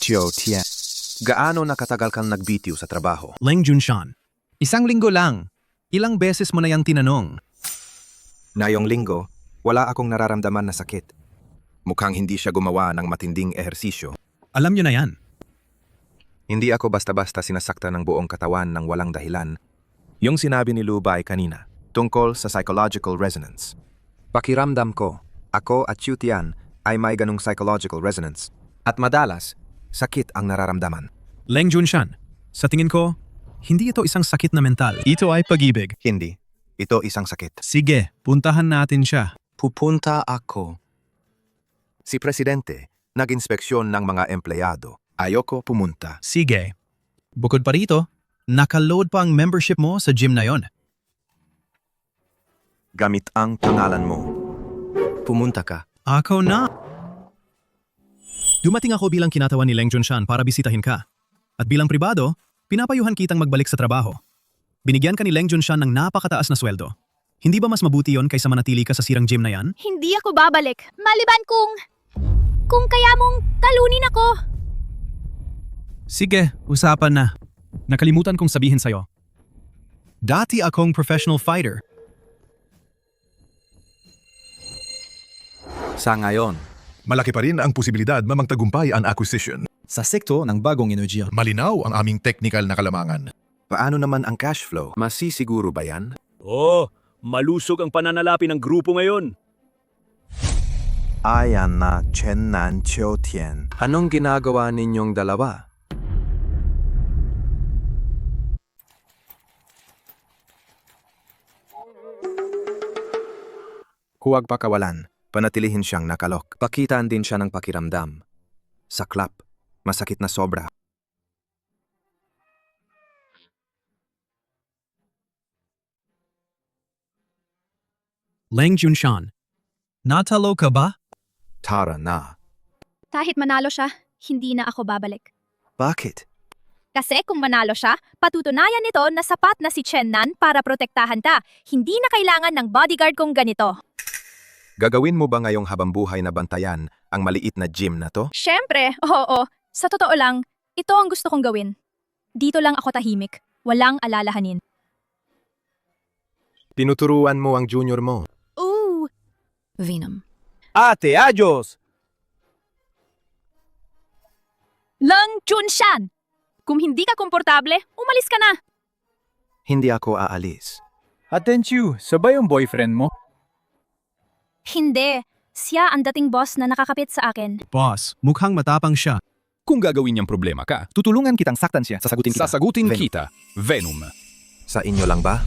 Chiu Tian, gaano nakatagal kang nagbitiw sa trabaho?
Leng Junshan. 1 linggo lang. Ilang beses mo na yang tinanong?
Ngayong linggo, wala akong nararamdaman na sakit. Mukhang hindi siya gumawa ng matinding ehersisyo.
Alam niyo na yan.
Hindi ako basta-basta sinasaktan ng buong katawan ng walang dahilan. Yung sinabi ni Lubay kanina, tungkol sa psychological resonance. Pakiramdam ko, ako at Chiu Tian ay may ganong psychological resonance. At madalas, sakit ang nararamdaman.
Leng Junshan, sa tingin ko, hindi ito isang sakit na mental. Ito ay pag-ibig.
Hindi. Ito isang sakit.
Sige, puntahan natin siya.
Pupunta ako. Si Presidente, nag-inspeksyon ng mga empleyado. Ayoko pumunta.
Sige. Bukod pa rito, nakaload pa ang membership mo sa gym na yon.
Gamit ang pangalan mo. Pumunta ka.
Ako na. Dumating ako bilang kinatawan ni Leng Junshan para bisitahin ka. At bilang pribado, pinapayuhan kitang magbalik sa trabaho. Binigyan ka ni Leng Junshan ng napakataas na sweldo. Hindi ba mas mabuti yon kaysa manatili ka sa sirang gym na yan?
Hindi ako babalik. Maliban kung kaya mong talunin ako.
Sige, usapan na. Nakalimutan kong sabihin sa'yo. Dati akong professional fighter.
Sa ngayon,
malaki pa rin ang posibilidad na magtagumpay ang acquisition.
Sa sekto ng bagong enerhiya.
Malinaw ang aming technical na kalamangan.
paano naman ang cash flow? Masisiguro ba yan?
Malusog ang pananalapi ng grupo ngayon.
Ayan na Chen Nan Chiu Tian. Anong ginagawa ninyong dalawa? Huwag pakawalan. Panatilihin siyang nakalok. Pakitaan din siya ng pakiramdam. Saklap. Masakit na sobra.
Leng Junshan, natalo ka ba?
Tara na.
Kahit manalo siya, hindi na ako babalik.
Bakit?
Kasi kung manalo siya, patutunayan nito na sapat na si Chen Nan para protektahan ta. Hindi na kailangan ng bodyguard kong ganito.
Gagawin mo ba ngayong habambuhay na bantayan ang maliit na gym na to?
Siyempre, oo. Sa totoo lang, ito ang gusto kong gawin. Dito lang ako tahimik. Walang alalahanin.
Tinuturuan mo ang junior mo.
Venom.
Ate, adios!
Leng Junshan! Kung hindi ka komportable, umalis ka na.
Hindi ako aalis.
Atensyu, sabay ang boyfriend mo?
Hindi. Siya ang dating boss na nakakapit sa akin.
Boss, mukhang matapang siya.
Kung gagawin niyang problema ka,
Tutulungan kitang saktan siya. Sasagutin kita.
sasagutin
Venom.
kita. Venom.
Sa inyo lang ba?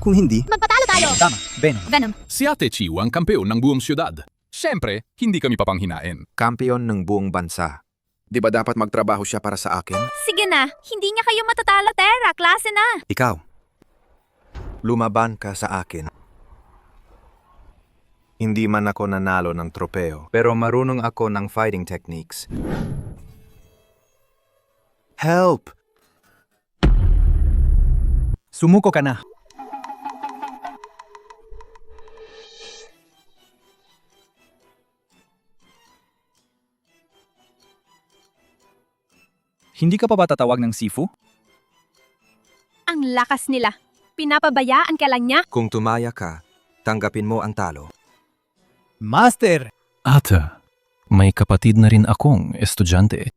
Kung hindi,
Magpatalo tayo!
Tama, Venom.
Venom.
Si Ate Chiu ang kampeon ng buong syudad. Siyempre, hindi kami papanghinain.
Kampiyon ng buong bansa. Di ba dapat magtrabaho siya para sa akin?
Sige na, hindi niya kayo matatalo, Tera. Klase na.
Ikaw. Lumaban ka sa akin. Hindi man ako nanalo ng tropeo, pero marunong ako ng fighting techniques. Help!
Sumuko ka na. Hindi ka pa ba tatawag ng Sifu?
Ang lakas nila. Pinapabayaan ka lang niya.
Kung tumaya ka, tanggapin mo ang talo.
Master!
Ata, may kapatid na rin akong estudyante.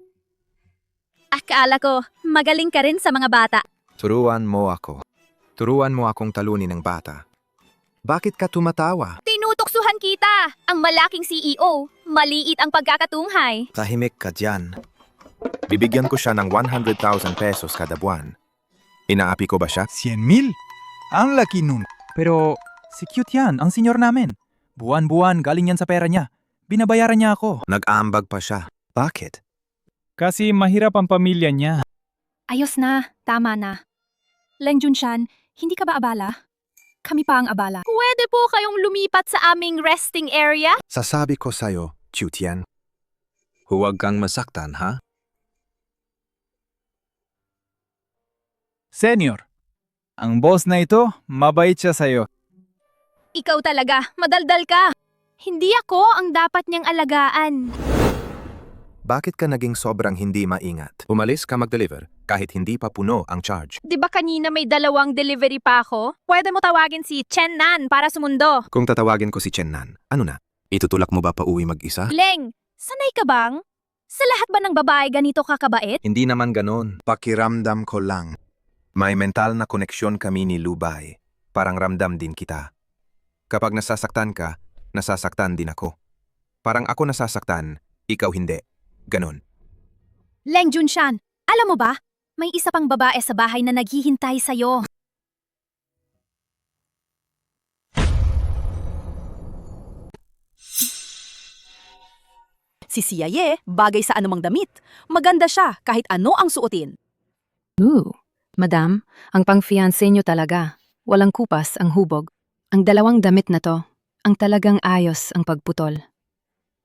Akala ko, magaling ka rin sa mga bata.
Turuan mo ako. Turuan mo akong talunin ng bata. Bakit ka tumatawa?
Tinutuksuhan kita! Ang malaking CEO. Maliit ang pagkakatunghay.
Tahimik ka dyan. Bibigyan ko siya ng 100,000 pesos kada buwan. Inaapi ko ba siya?
100,000? Ang laki nun. Pero si cute yan, ang senyor namin. Buwan-buwan galing yan sa pera niya. Binabayaran niya ako.
Nag-aambag pa siya. Bakit?
Kasi mahirap ang pamilya niya.
Ayos na, tama na. Leng Junshan, hindi ka ba abala? Kami pa ang abala. Pwede po kayong lumipat sa aming resting area?
Sasabi ko sa'yo, Chu Tian. Huwag kang masaktan, ha?
Senyor, ang boss na ito, mabait siya sa'yo.
Ikaw talaga, madaldal ka. Hindi ako ang dapat niyang alagaan.
Bakit ka naging sobrang hindi maingat? Umalis ka mag-deliver kahit hindi pa puno ang charge.
Di ba kanina may 2 delivery pa ako? Pwede mo tawagin si Chen Nan para sumundo.
Kung tatawagin ko si Chen Nan, ano na? Itutulak mo ba pa uwi mag-isa?
Leng, sanay ka bang? Sa lahat ba ng babae ganito kakabait?
Hindi naman ganon. Pakiramdam ko lang. May mental na koneksyon kami ni Lubay. Parang ramdam din kita. Kapag nasasaktan ka, nasasaktan din ako. Parang ako nasasaktan, ikaw hindi. Ganon.
Leng Junshan, alam mo ba? May isa pang babae sa bahay na naghihintay sa'yo.
Si Siaye, bagay sa anumang damit. Maganda siya kahit ano ang suotin.
Madam, ang pang-fiancé nyo talaga. Walang kupas ang hubog. Ang 2 damit na to, ang talagang ayos ang pagputol.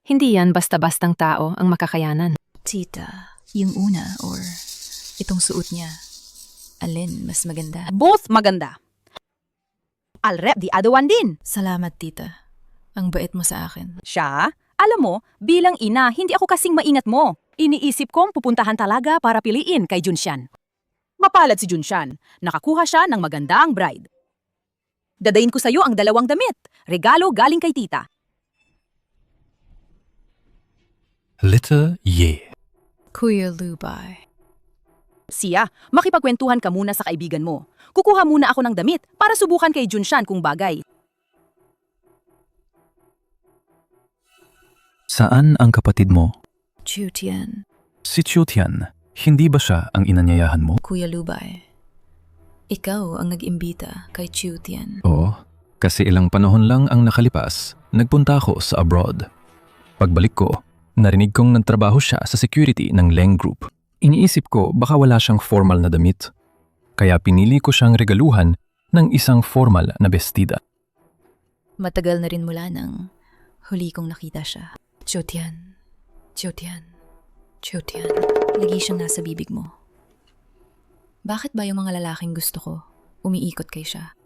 Hindi yan basta-bastang tao ang makakayanan. Tita, yung una or itong suot niya, alin mas maganda?
Both maganda. Alrep di adawan din.
Salamat, tita. Ang bait mo sa akin.
Siya, alam mo, bilang ina, hindi ako kasing maingat mo. Iniisip kong pupuntahan talaga para piliin kay Junshan. Mapalad si Junshan. Nakakuha siya ng magandang bride. Dadayin ko sa'yo ang 2 damit. Regalo galing kay tita.
Letter Ye.
Kuya Lubay.
Siya, makipagkwentuhan ka muna sa kaibigan mo. Kukuha muna ako ng damit para subukan kay Junshan kung bagay.
Saan ang kapatid mo?
Chu Tian.
Si Chu Tian. Hindi ba siya ang inanyayahan mo?
Kuya Lubay. Ikaw ang nag-imbita kay Chu Tian.
Oo, kasi ilang panahon lang ang nakalipas, nagpunta ako sa abroad. Pagbalik ko, narinig kong nagtrabaho siya sa security ng Leng Group. Iniisip ko baka wala siyang formal na damit. Kaya pinili ko siyang regaluhan ng isang formal na bestida.
Matagal na rin mula nang huli kong nakita siya. Chu Tian. Chu Tian. Chu Tian. Lagi siyang nasa bibig mo. Bakit ba yung mga lalaking gusto ko, umiikot kay siya?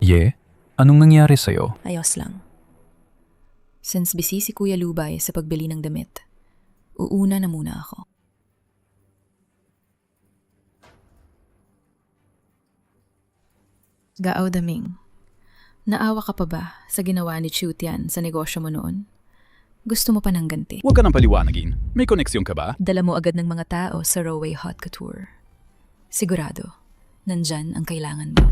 Ye, anong nangyari sa'yo?
Ayos lang. Since busy si Kuya Lubay sa pagbili ng damit, uuna na muna ako. Gao Daming, naawa ka pa ba sa ginawa ni Chu Tian sa negosyo mo noon? Gusto mo pa ng ganti?
Huwag ka nang paliwanagin. May koneksyon ka ba?
Dala mo agad ng mga tao sa Roway Haute Couture. Sigurado, nandyan ang kailangan mo.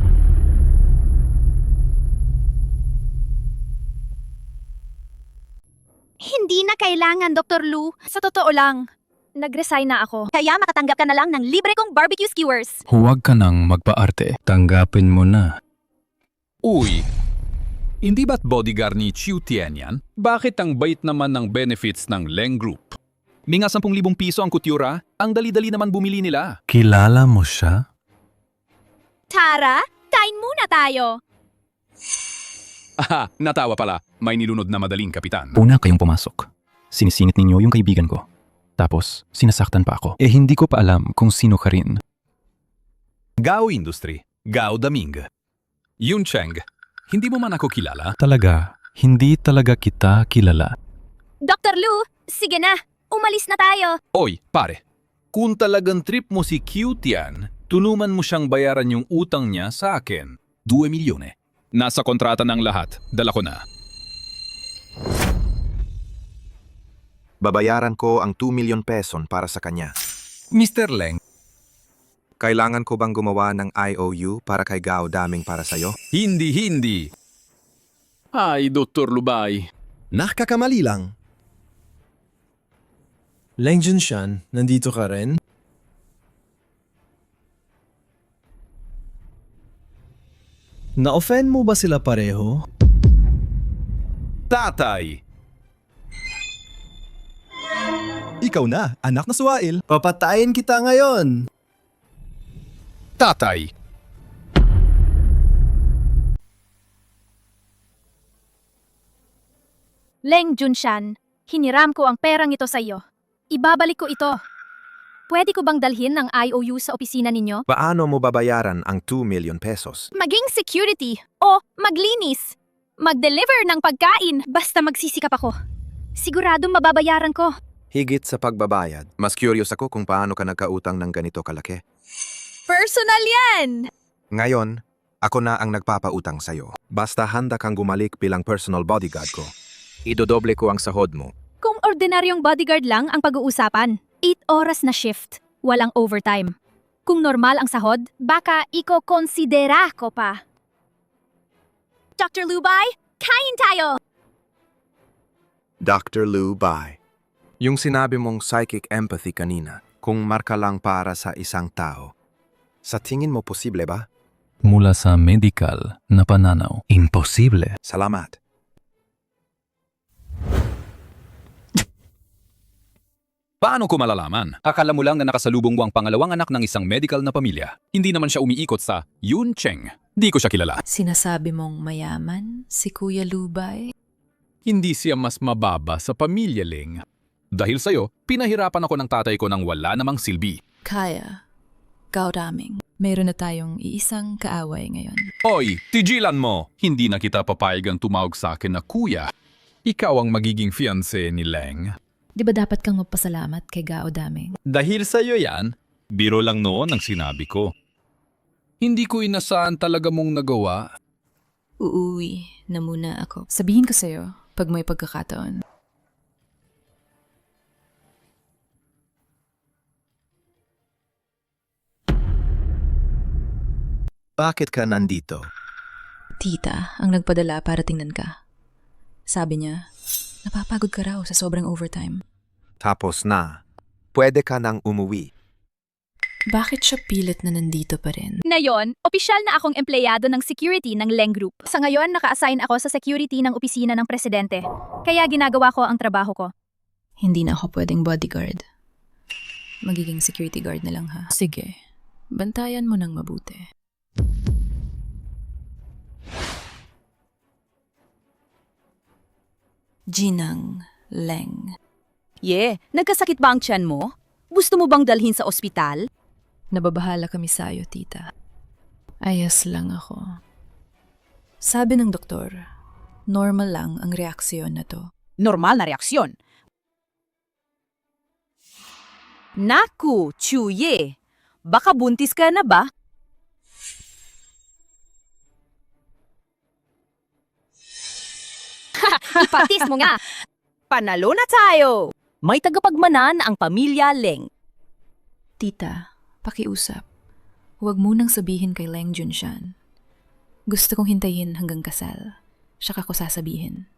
Hindi na kailangan, Dr. Lu. Sa totoo lang, nag-resign na ako. Kaya makatanggap ka na lang ng libre kong barbecue skewers.
Huwag ka nang magpaarte. Tanggapin mo na.
Uy, hindi ba't bodyguard ni Chu Tian yan? Bakit ang bait naman ng benefits ng Leng Group? May nga 10,000 piso ang kutyura, ang dali-dali naman bumili nila.
Kilala mo siya?
Tara, kain muna tayo.
Aha, natawa pala. May nilunod na madaling kapitan.
Una kayong pumasok. Sinisingit ninyo yung kaibigan ko. Tapos, sinasaktan pa ako. Hindi ko pa alam kung sino ka rin.
Gao Industry, Gao Daming. Yun Cheng, hindi mo man ako kilala?
Talaga, hindi talaga kita kilala.
Dr. Lu, sige na. Umalis na tayo.
Oy, pare. Kung talagang trip mo si Q Tian, tulungan mo siyang bayaran yung utang niya sa akin. 2 milyon. Nasa kontrata ng lahat. Dala ko na.
Babayaran ko ang 2 milyon peson para sa kanya.
Mr. Leng,
Kailangan ko bang gumawa ng IOU para kay Gao Daming para sa'yo?
hindi. Ay, Dr. Lubay.
Nakakamali lang. Leng Junshan, nandito ka rin? Na-offend mo ba sila pareho?
Tatay!
Ikaw na, anak na Suwail. Papatayin kita ngayon.
Tatay!
Leng Junshan, hiniram ko ang perang ito sa iyo. Ibabalik ko ito. Pwede ko bang dalhin ang IOU sa opisina ninyo?
Paano mo babayaran ang 2 million pesos?
Maging security o maglinis. Mag-deliver ng pagkain basta magsisikap ako. Siguradong mababayaran ko.
Higit sa pagbabayad, mas curious ako kung paano ka nagkautang ng ganito kalaki.
Personal yan!
Ngayon, ako na ang nagpapautang sa'yo. Basta handa kang gumalik bilang personal bodyguard ko. Idodoble ko ang sahod mo.
Kung ordinaryong bodyguard lang ang pag-uusapan, 8 oras na shift, walang overtime. Kung normal ang sahod, baka iko-konsidera ko pa. Dr. Lubay, kain tayo!
Dr. Lu Bai. Yung sinabi mong psychic empathy kanina, kung marka lang para sa isang tao, sa tingin mo posible ba?
Mula sa medical na pananaw, imposible.
Salamat.
Paano ko malalaman? Akala mo lang na nakasalubong mo ang pangalawang anak ng isang medical na pamilya. Hindi naman siya umiikot sa Yun Cheng. Di ko siya kilala.
Sinasabi mong mayaman si Kuya Lubay?
Hindi siya mas mababa sa pamilya, Ling. Dahil sa'yo, pinahirapan ako ng tatay ko nang wala namang silbi.
Kaya, Gao Daming, meron na tayong iisang kaaway ngayon.
Oy, tigilan mo! Hindi na kita papayagang tumawag sa akin na kuya. Ikaw ang magiging fiancé ni Leng.
Di ba dapat kang magpasalamat kay Gao Daming?
Dahil sa'yo yan, biro lang noon ang sinabi ko. Hindi ko inasahan talaga mong nagawa.
Uuwi na muna ako. Sabihin ko sa'yo pag may pagkakataon.
Bakit ka nandito?
Tita, ang nagpadala para tingnan ka. Sabi niya, napapagod ka raw sa sobrang overtime.
Tapos na. Pwede ka nang umuwi.
Bakit siya pilit na nandito pa rin?
Ngayon, opisyal na akong empleyado ng security ng Leng Group. Sa ngayon, naka-assign ako sa security ng opisina ng presidente. Kaya ginagawa ko ang trabaho ko.
Hindi na ako pwedeng bodyguard. Magiging security guard na lang ha. Sige, bantayan mo ng mabuti. Ginang Leng.
Nagkasakit ba ang tiyan mo? Gusto mo bang dalhin sa ospital?
Nababahala kami sa'yo, tita. Ayos lang ako. Sabi ng doktor, normal lang ang reaksyon na to.
Normal na reaksyon. Naku, Chuye! Baka buntis ka na ba?
Ipatis mo nga!
Panalo na tayo! May tagapagmanan ang pamilya Leng.
Tita, pakiusap. Huwag munang sabihin kay Leng Junshan. Gusto kong hintayin hanggang kasal. Saka ko sasabihin.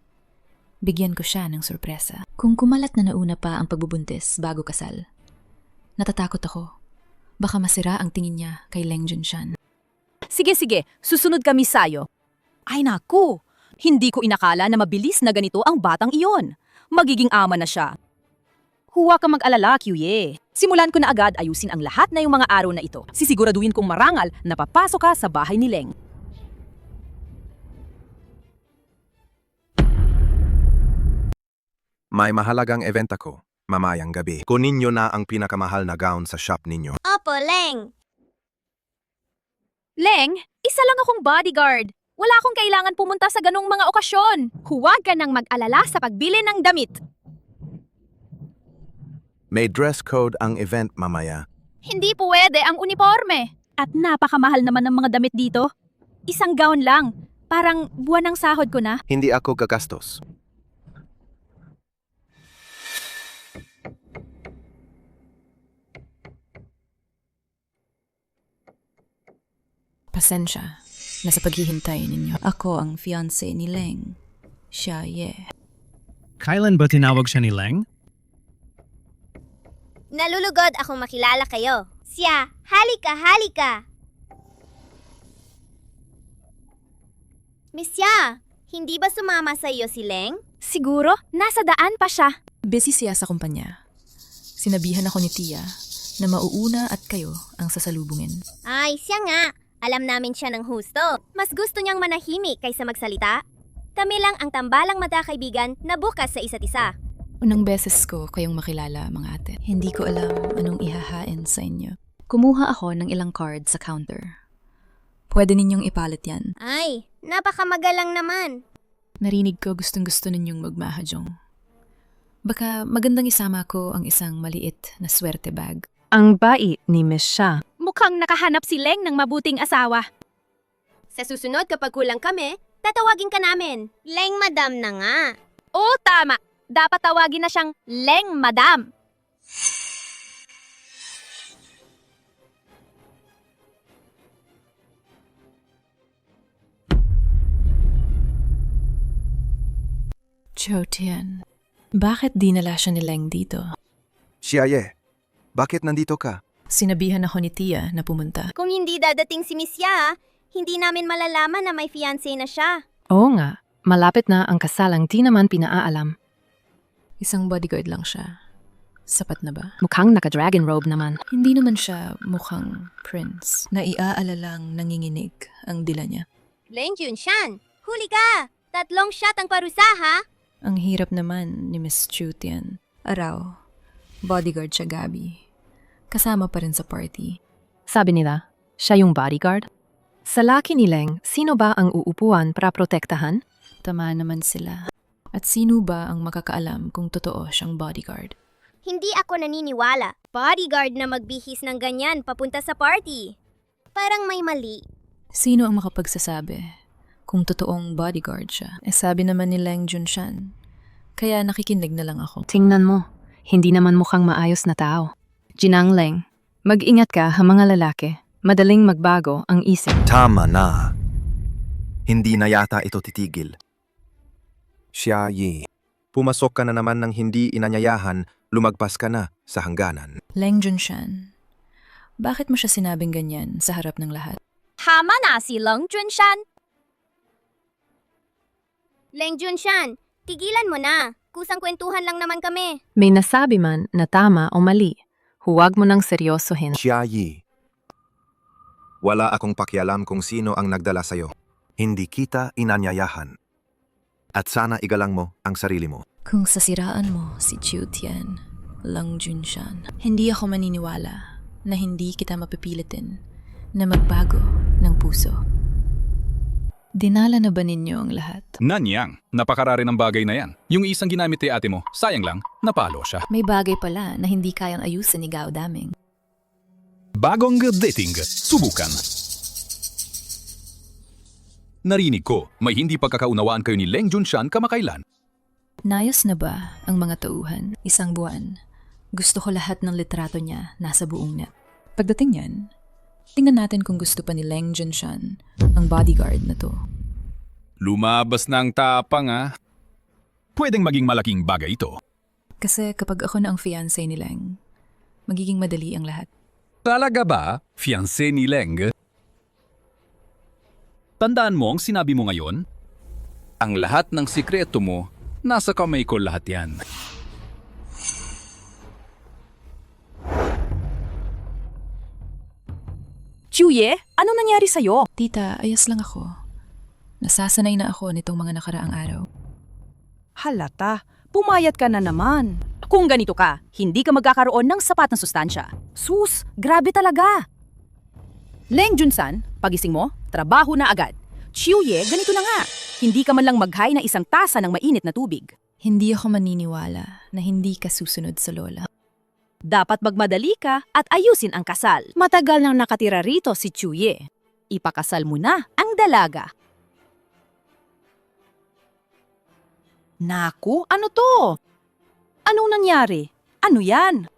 Bigyan ko siya ng sorpresa. Kung kumalat na nauna pa ang pagbubuntis bago kasal, natatakot ako. Baka masira ang tingin niya kay Leng Junshan.
Sige, susunod kami sa'yo. Ay naku, hindi ko inakala na mabilis na ganito ang batang iyon. Magiging ama na siya. Huwag ka mag-alala, Kyuye. Simulan ko na agad ayusin ang lahat na yung mga araw na ito. Sisiguraduhin kong marangal na papasok ka sa bahay ni Leng.
May mahalagang event ako, mamayang gabi. Kunin nyo na ang pinakamahal na gown sa shop ninyo.
Opo, Leng. Leng, isa lang akong bodyguard. Wala akong kailangan pumunta sa ganong mga okasyon. Huwag ka nang mag-alala sa pagbili ng damit.
May dress code ang event mamaya.
Hindi pwede ang uniforme. At napakamahal naman ng mga damit dito. Isang gown lang. Parang buwan ng sahod ko na.
Hindi ako gagastos.
Pasensya. Nasa paghihintay ninyo. Ako ang fiancé ni Leng. Siya,
Kailan ba tinawag siya ni Leng?
Nalulugod akong makilala kayo. Siya, halika, halika. Misya, hindi ba sumama sa iyo si Leng? Siguro, nasa daan pa siya.
Busy siya sa kumpanya. Sinabihan ako ni Tia na mauuna at kayo ang sasalubungin.
Ay, siya nga. Alam namin siya ng husto. Mas gusto niyang manahimik kaysa magsalita. Kami lang ang tambalang magkakaibigan na bukas sa isa't isa.
Unang beses ko kayong makilala, mga ate. Hindi ko alam anong ihahain sa inyo. Kumuha ako ng ilang card sa counter. Pwede ninyong ipalit yan.
Ay, napakamagalang naman.
Narinig ko gustong-gusto ninyong magmahajong. Baka magandang isama ko ang isang maliit na swerte bag.
Ang bait ni Miss Sha.
Mukhang nakahanap si Leng ng mabuting asawa. Sa susunod kapag kulang kami, tatawagin ka namin. Leng Madam na nga. Oo, tama. Dapat tawagin na siyang Leng Madam.
Chotian, bakit dinala siya ni Leng dito?
Xiaye, bakit nandito ka?
Sinabihan ako ni Tia na pumunta.
Kung hindi dadating si Misya, hindi namin malalaman na may fiancé na siya.
Oo nga, malapit na ang kasalang di naman pinaalam.
Isang bodyguard lang siya. Sapat na ba?
Mukhang naka-dragon robe naman.
Hindi naman siya mukhang prince. Naiaalalang nanginginig ang dila niya.
Leng Junshan, huli ka! 3 shot ang parusa, ha?
Ang hirap naman ni Miss Chotian. Araw, bodyguard siya Gabi. Kasama pa rin sa party.
Sabi nila, siya yung bodyguard? Sa laki ni Leng, sino ba ang uupuan para protektahan?
Tama naman sila. At sino ba ang makakaalam kung totoo siyang bodyguard?
Hindi ako naniniwala. Bodyguard na magbihis ng ganyan papunta sa party. Parang may mali.
Sino ang makapagsasabi kung totoong bodyguard siya? Sabi naman ni Leng Junshan. Kaya nakikinig na lang ako.
Tingnan mo, hindi naman mukhang maayos na tao. Jinang Leng, mag-ingat ka ha mga lalaki. Madaling magbago ang isip.
Tama na. Hindi na yata ito titigil. Xiaye, pumasok ka na naman ng hindi inanyayahan, lumagpas ka na sa hangganan.
Leng Junshan, bakit mo siya sinabing ganyan sa harap ng lahat?
Tama na si Leng Junshan. Leng Junshan, tigilan mo na. Kusang kwentuhan lang naman kami.
May nasabi man na tama o mali. Huwag mo nang seryosohin.
Xiaye, wala akong pakialam kung sino ang nagdala sa'yo. Hindi kita inanyayahan. At sana igalang mo ang sarili mo.
Kung sasiraan mo si Chotian, Leng Junshan, hindi ako maniniwala na hindi kita mapipilitin na magbago ng puso. Dinala na ba ninyo ang lahat?
Nanyang, napakarari ng bagay na yan. Yung isang ginamit kay ate mo, sayang lang, napalo siya.
May bagay pala na hindi kayang ayusin ni Gao Daming.
Bagong dating, subukan. Narinig ko, may hindi pagkakaunawaan kayo ni Leng Junshan kamakailan.
Nayos na ba ang mga tauhan? 1 buwan. Gusto ko lahat ng litrato niya nasa buong net. Pagdating yan, tingnan natin kung gusto pa ni Leng Junshan ang bodyguard na to.
Lumabas na ang tapang ah. Pwedeng maging malaking bagay ito.
Kasi kapag ako na ang fiancé ni Leng, magiging madali ang lahat.
Talaga ba, fiancé ni Leng? Tandaan mo ang sinabi mo ngayon? Ang lahat ng sikreto mo, nasa kamay ko lahat yan.
Chuye, ano nangyari sa'yo?
Tita, ayos lang ako. Nasasanay na ako nitong mga nakaraang araw.
Halata, pumayat ka na naman. Kung ganito ka, hindi ka magkakaroon ng sapat na sustansya. Sus, grabe talaga. Leng Junsan, pagising mo, trabaho na agad. Chiuye, ganito na nga. Hindi ka man lang maghay na 1 tasa ng mainit na tubig.
Hindi ako maniniwala na hindi ka susunod sa lola.
Dapat magmadali ka at ayusin ang kasal. Matagal nang nakatira rito si Chuye. Ipakasal mo na ang dalaga. Naku, ano to? Anong nangyari? Ano yan?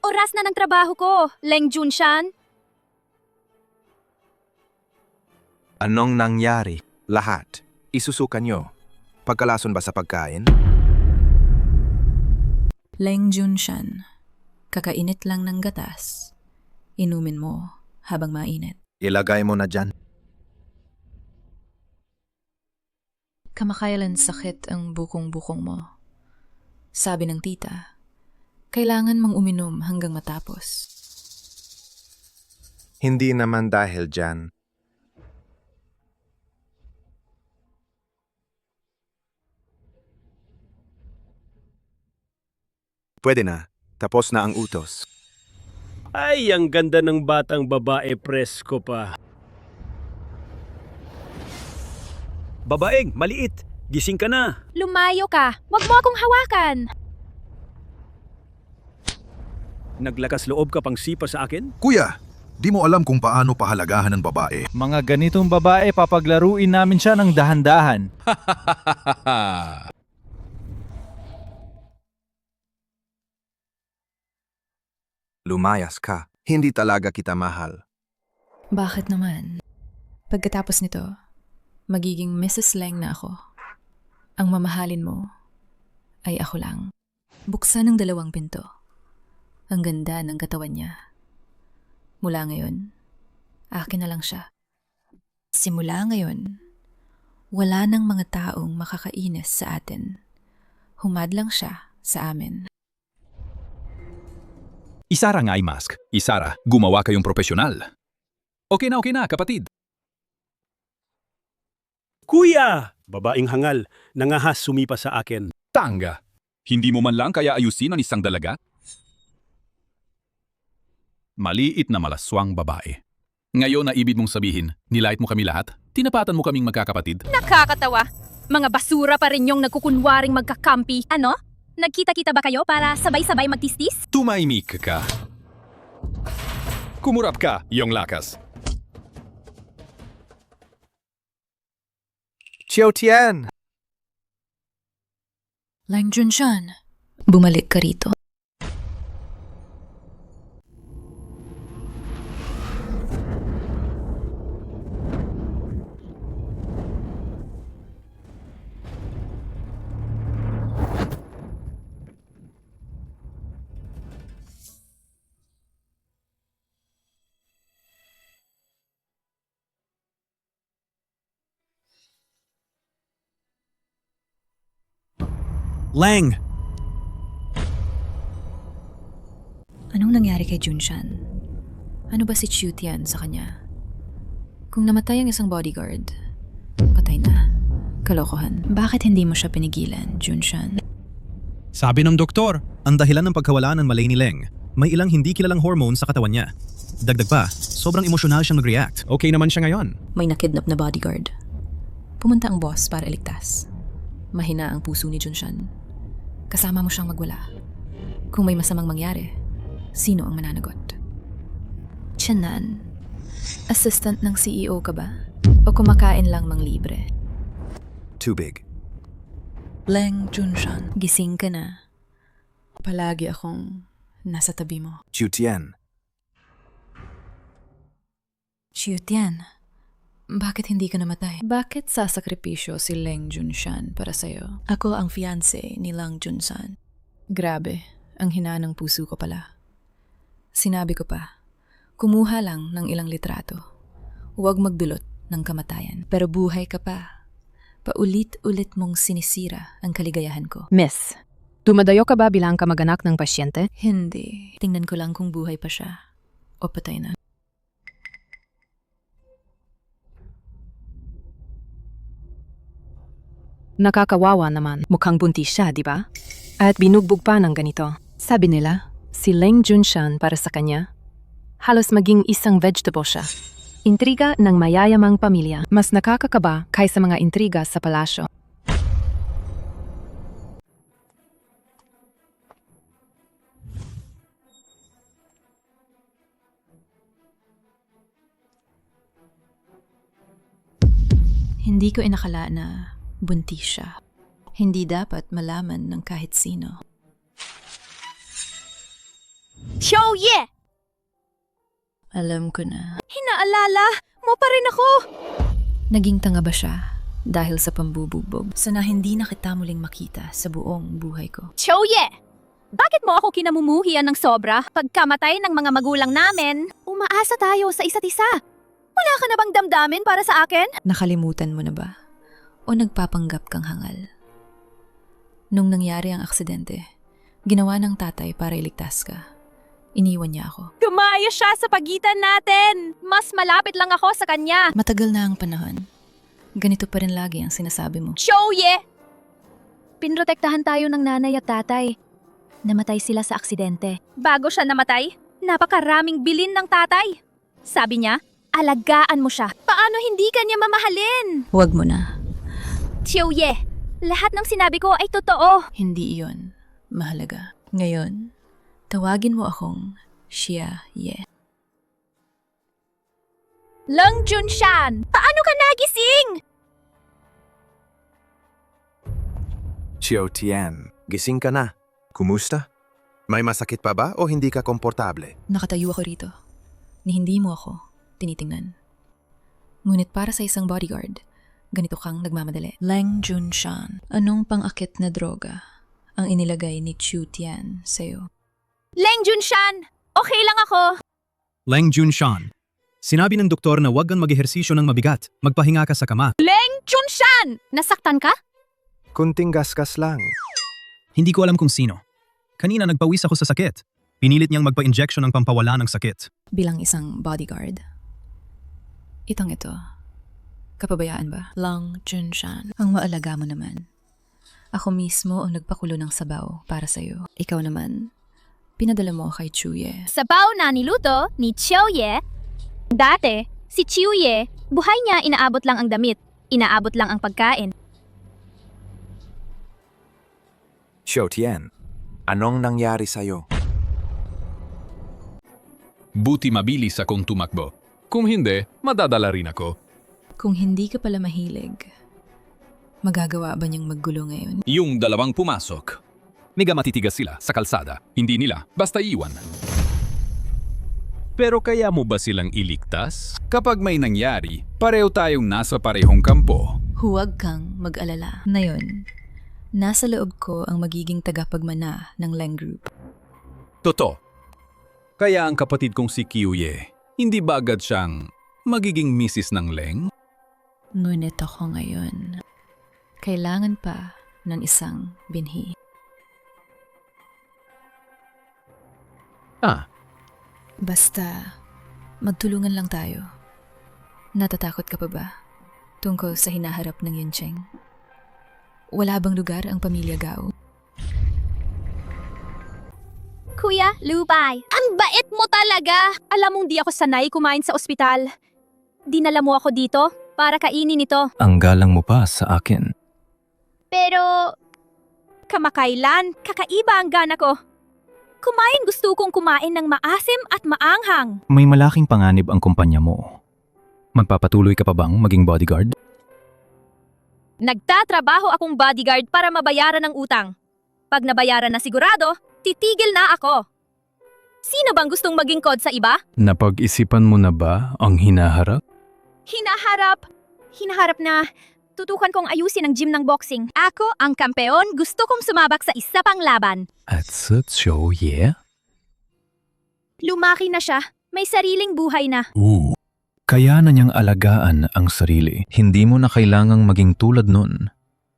Oras na ng trabaho ko, Leng Junshan.
Anong nangyari? Lahat. Isusukan nyo. Pagkalason ba sa pagkain?
Leng Junshan, kakainit lang ng gatas. Inumin mo habang mainit.
Ilagay mo na dyan.
Kamakailan sakit ang bukong-bukong mo. Sabi ng tita, kailangan mang uminom hanggang matapos.
Hindi naman dahil dyan. Pwede na. Tapos na ang utos.
Ay, ang ganda ng batang babae, presko pa. Babaeng, maliit. Gising ka na.
Lumayo ka! Huwag mo akong hawakan!
Naglakas loob ka pang sipa sa akin?
Kuya, di mo alam kung paano pahalagahan ng babae.
Mga ganitong babae, papaglaruin namin siya ng dahan-dahan.
Lumayas ka. Hindi talaga kita mahal.
Bakit naman? Pagkatapos nito, magiging Mrs. Lang na ako. Ang mamahalin mo ay ako lang. Buksan ang 2 pinto. Ang ganda ng katawan niya. Mula ngayon, akin na lang siya. Simula ngayon, wala nang mga taong makakainis sa atin. Humadlang siya sa amin.
Isara nga ay mask. Isara, gumawa kayong profesional. Okay na, kapatid.
Kuya! Babaeng hangal, nangahas sumipa sa akin.
Tanga! Hindi mo man lang kaya ayusin ang isang dalaga? Maliit na malaswang babae. Ngayon na ibig mong sabihin, nilait mo kami lahat? Tinapatan mo kaming magkakapatid?
Nakakatawa! Mga basura pa rin yung nagkukunwaring magkakampi. Ano? Nagkita-kita ba kayo para sabay-sabay magtistis?
Tumahimik ka. Kumurap ka, iyong lakas.
Xiao Tian!
Lang Junshan, bumalik ka rito.
Lang!
Anong nangyari kay Junshan? Ano ba si Xiu Tian sa kanya? Kung namatay ang isang bodyguard, patay na. Kalokohan. Bakit hindi mo siya pinigilan, Junshan?
Sabi ng doktor, ang dahilan ng pagkawala ng malay ni Leng, may ilang hindi kilalang hormone sa katawan niya. Dagdag pa, sobrang emosyonal siyang nag-react. Okay naman siya ngayon.
May nakidnap na bodyguard. Pumunta ang boss para iligtas. Mahina ang puso ni Junshan. Kasama mo siyang magwala. Kung may masamang mangyari, sino ang mananagot? Tiyanan, assistant ng CEO ka ba? O kumakain lang mang libre?
Tubig.
Leng Junshan, gising ka na. Palagi akong nasa tabi mo.
Xiao Tian.
Xiu Tian, bakit hindi ka namatay? Bakit sasakripisyo si Leng Junshan para sa'yo? Ako ang fiancé ni Lang Junsan. Grabe, ang hina ng puso ko pala. Sinabi ko pa, kumuha lang ng ilang litrato. Huwag magdulot ng kamatayan. Pero buhay ka pa. Paulit-ulit mong sinisira ang kaligayahan ko.
Miss, dumadayo ka ba bilang kamag-anak ng pasyente?
Hindi. Tingnan ko lang kung buhay pa siya. O patay na.
Nakakawawa naman. Mukhang buntis siya, di ba? At binugbog pa ng ganito. Sabi nila, si Leng Junshan para sa kanya, halos maging isang vegetable siya. Intriga ng mayayamang pamilya. Mas nakakakaba kaysa mga intriga sa palasyo.
Hindi ko inakala na buntis siya. Hindi dapat malaman ng kahit sino.
Xiao Ye!
Alam ko na.
Hinaalala mo pa rin ako!
Naging tanga ba siya dahil sa pambubugbog? Sana hindi na kita muling makita sa buong buhay ko.
Xiao Ye! Bakit mo ako kinamumuhian ng sobra? Pagkamatay ng mga magulang namin, umaasa tayo sa isa't isa. Wala ka na bang damdamin para sa akin?
Nakalimutan mo na ba? o nagpapanggap kang hangal? Nung nangyari ang aksidente, ginawa ng tatay para iligtas ka. Iniwan niya ako.
Gumaya siya sa pagitan natin! Mas malapit lang ako sa kanya!
Matagal na ang panahon. Ganito pa rin lagi ang sinasabi mo.
Choye! Pinrotektahan tayo ng nanay at tatay. Namatay sila sa aksidente. Bago siya namatay, napakaraming bilin ng tatay. Sabi niya, alagaan mo siya. Paano hindi kanya mamahalin?
Huwag mo na.
Choye, lahat ng sinabi ko ay totoo.
Hindi iyon mahalaga. Ngayon, tawagin mo akong Xia Ye.
Lang Junshan, paano ka nagising?
Xiao Tian, gising ka na. Kumusta? May masakit pa ba o hindi ka komportable?
Nakatayo ako rito. Ni hindi mo ako tinitingnan. Ngunit para sa isang bodyguard, ganito kang nagmamadali. Lang Junshan, anong pang-akit na droga ang inilagay ni Chu Tian sa'yo?
Lang Junshan, okay lang ako.
Lang Junshan. Sinabi ng doktor na huwag kang mag-ehersisyo ng mabigat. Magpahinga ka sa kama.
Lang Junshan! Nasaktan ka?
Kunting gasgas lang.
Hindi ko alam kung sino. Kanina nagpawis ako sa sakit. Pinilit niyang magpa-injection ng pampawala ng sakit.
Bilang isang bodyguard, itong ito, kapabayaan ba? Lang Junshan, ang maalaga mo naman. Ako mismo ang nagpakulo ng sabaw para sa'yo. Ikaw naman, pinadala mo kay Chuye.
Sabaw na niluto ni Choye. Dati, si Choye, buhay niya inaabot lang ang damit. Inaabot lang ang pagkain.
Xiao Tian, anong nangyari sa'yo?
Buti mabilis akong tumakbo. Kung hindi, madadala rin ako.
Kung hindi ka pala mahilig, magagawa ba niyang maggulo ngayon?
Yung dalawang pumasok, mega matitigas sila sa kalsada. Hindi nila basta iwan. Pero kaya mo ba silang iligtas? Kapag may nangyari, pareho tayong nasa parehong kampo.
Huwag kang mag-alala. Ngayon, nasa loob ko ang magiging tagapagmana ng Leng Group.
Totoo. Kaya ang kapatid kong si Kyuye, hindi ba agad siyang magiging misis ng Leng?
Ngunit ako ngayon, kailangan pa ng isang binhi. Basta, magtulungan lang tayo. Natatakot ka pa ba tungkol sa hinaharap ng Yuncheng? Wala bang lugar ang pamilya Gao?
Kuya, Lubay, ang bait mo talaga! Alam mong di ako sanay kumain sa ospital. Dinala mo ako dito para kainin ito.
Ang galang mo pa sa akin.
Pero, kamakailan, kakaiba ang gana ko. Gusto kong kumain ng maasim at maanghang.
May malaking panganib ang kumpanya mo. Magpapatuloy ka pa bang maging bodyguard?
Nagtatrabaho akong bodyguard para mabayaran ang utang. Pag nabayaran na sigurado, titigil na ako. Sino bang gustong maging cod sa iba?
Napag-isipan mo na ba ang hinaharap?
Hinaharap na tutukan kong ayusin ang gym ng boxing. Ako ang kampeon, gusto kong sumabak sa isa pang laban.
At sa Choye?
Lumaki na siya, may sariling buhay na.
Kaya na niyang alagaan ang sarili. Hindi mo na kailangang maging tulad nun,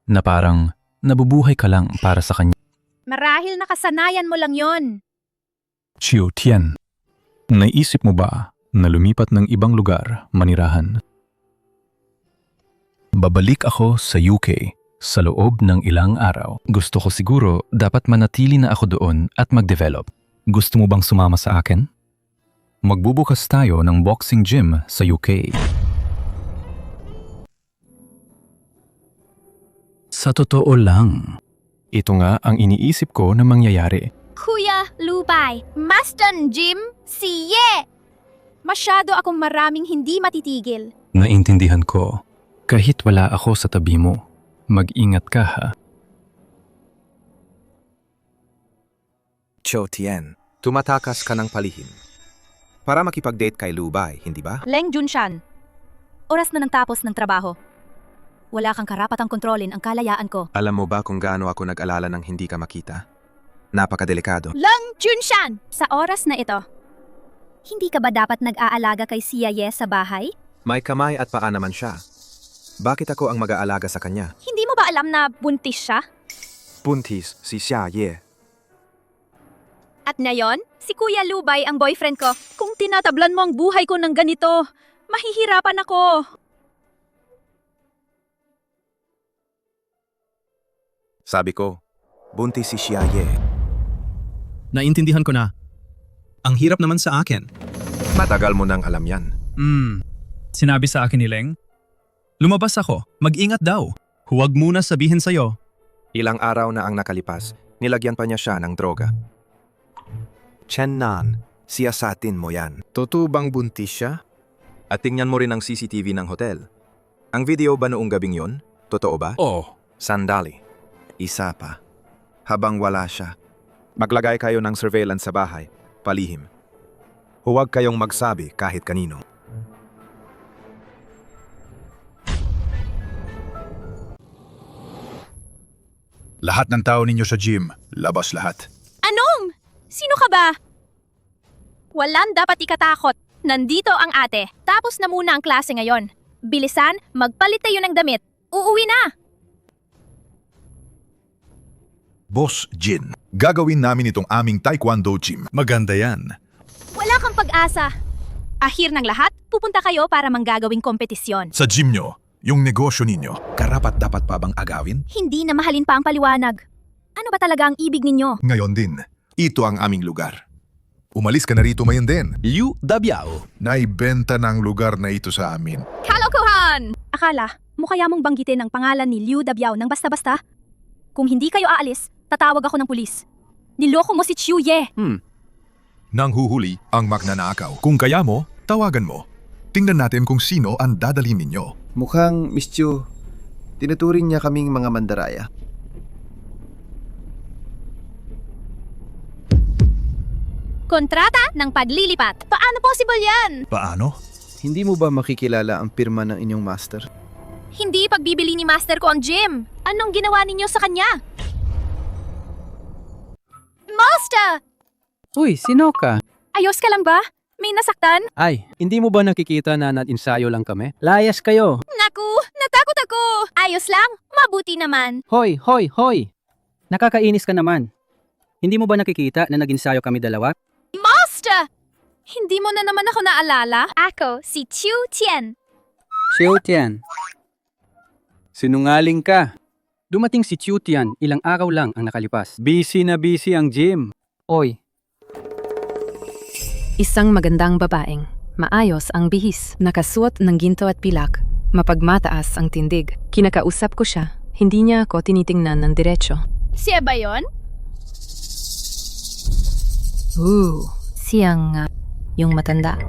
na parang nabubuhay ka lang para sa kanya.
Marahil nakasanayan mo lang yon.
Xiao Tian, naisip mo ba na lumipat ng ibang lugar manirahan? Babalik ako sa UK sa loob ng ilang araw. Gusto ko siguro dapat manatili na ako doon at mag-develop. Gusto mo bang sumama sa akin? Magbubukas tayo ng boxing gym sa UK. Sa totoo lang, ito nga ang iniisip ko na mangyayari.
Kuya Lubay, Maston Gym, siye! Masyado akong maraming hindi matitigil.
Naintindihan ko. Kahit wala ako sa tabi mo, mag-ingat ka ha.
Xiao Tian, tumatakas ka ng palihim. Para makipag-date kay Lubay, hindi ba?
Leng Junshan, oras na nang tapos ng trabaho. Wala kang karapatang kontrolin ang kalayaan ko.
Alam mo ba kung gaano ako nag-alala nang hindi ka makita? Napakadelikado.
Lang Junshan! Sa oras na ito, hindi ka ba dapat nag-aalaga kay Xia Ye sa bahay?
May kamay at paa naman siya. Bakit ako ang mag-aalaga sa kanya?
Hindi mo ba alam na buntis siya?
Buntis si Xia Ye.
At ngayon, si Kuya Lubay ang boyfriend ko. Kung tinatablan mo ang buhay ko ng ganito, mahihirapan ako.
Sabi ko, buntis si Xia Ye.
Naintindihan ko na. Ang hirap naman sa akin.
Matagal mo nang alam yan.
Sinabi sa akin ni Leng? Lumabas ako, mag-ingat daw. Huwag muna sabihin sa'yo.
Ilang araw na ang nakalipas, nilagyan pa niya siya ng droga. Chen Nan, siyasatin mo yan. Totoo bang buntis siya? At tingnan mo rin ang CCTV ng hotel. Ang video ba noong gabing yon? Totoo ba?
Oh,
Sandali. Isa pa. Habang wala siya, maglagay kayo ng surveillance sa bahay, palihim. Huwag kayong magsabi kahit kanino.
Lahat ng tao ninyo sa gym, labas lahat.
Anong? Sino ka ba? Walang dapat ikatakot. Nandito ang ate. Tapos na muna ang klase ngayon. Bilisan, magpalit tayo ng damit. Uuwi na!
Boss Jin, gagawin namin itong aming taekwondo gym. Maganda yan.
Wala kang pag-asa. Ahir ng lahat, pupunta kayo para manggagawing kompetisyon.
Sa gym nyo, yung negosyo ninyo, karapat dapat pa bang agawin?
Hindi na mahalin pa ang paliwanag. Ano ba talaga ang ibig ninyo?
Ngayon din, ito ang aming lugar. Umalis ka na rito mayon din.
Liu Dabiao.
Naibenta ng lugar na ito sa amin.
Kalokohan! Akala, mukha mong banggitin ang pangalan ni Liu Dabiao ng basta-basta? Kung hindi kayo aalis, tatawag ako ng pulis. Niloko mo si Chiu Ye.
Nang huhuli ang magnanakaw. Kung kaya mo, tawagan mo. Tingnan natin kung sino ang dadalhin ninyo.
Mukhang, Miss Chiu, tinuturing niya kaming mga mandaraya.
Kontrata ng paglilipat. Paano possible yan?
Paano?
Hindi mo ba makikilala ang pirma ng inyong master?
Hindi pagbibili ni master ko ang gym. Anong ginawa ninyo sa kanya? Master!
Uy, sino ka?
Ayos ka lang ba? May nasaktan?
Ay, hindi mo ba nakikita na nag-ensayo lang kami? Layas kayo.
Naku, natakot ako. Ayos lang, mabuti naman.
Hoy, hoy, hoy! Nakakainis ka naman. Hindi mo ba nakikita na nag-ensayo kami dalawa?
Master! Hindi mo na naman ako naalala? Ako, si Chiu Tian.
Chiu Tian. Sinungaling ka. Dumating si Chiu Tian ilang araw lang ang nakalipas. Busy na busy ang gym. Oy.
Isang magandang babaeng, maayos ang bihis, nakasuot ng ginto at pilak, mapagmataas ang tindig. Kinakausap ko siya, hindi niya ako tinitingnan ng diretsyo.
Siya ba yun?
Siyang nga, yung matanda.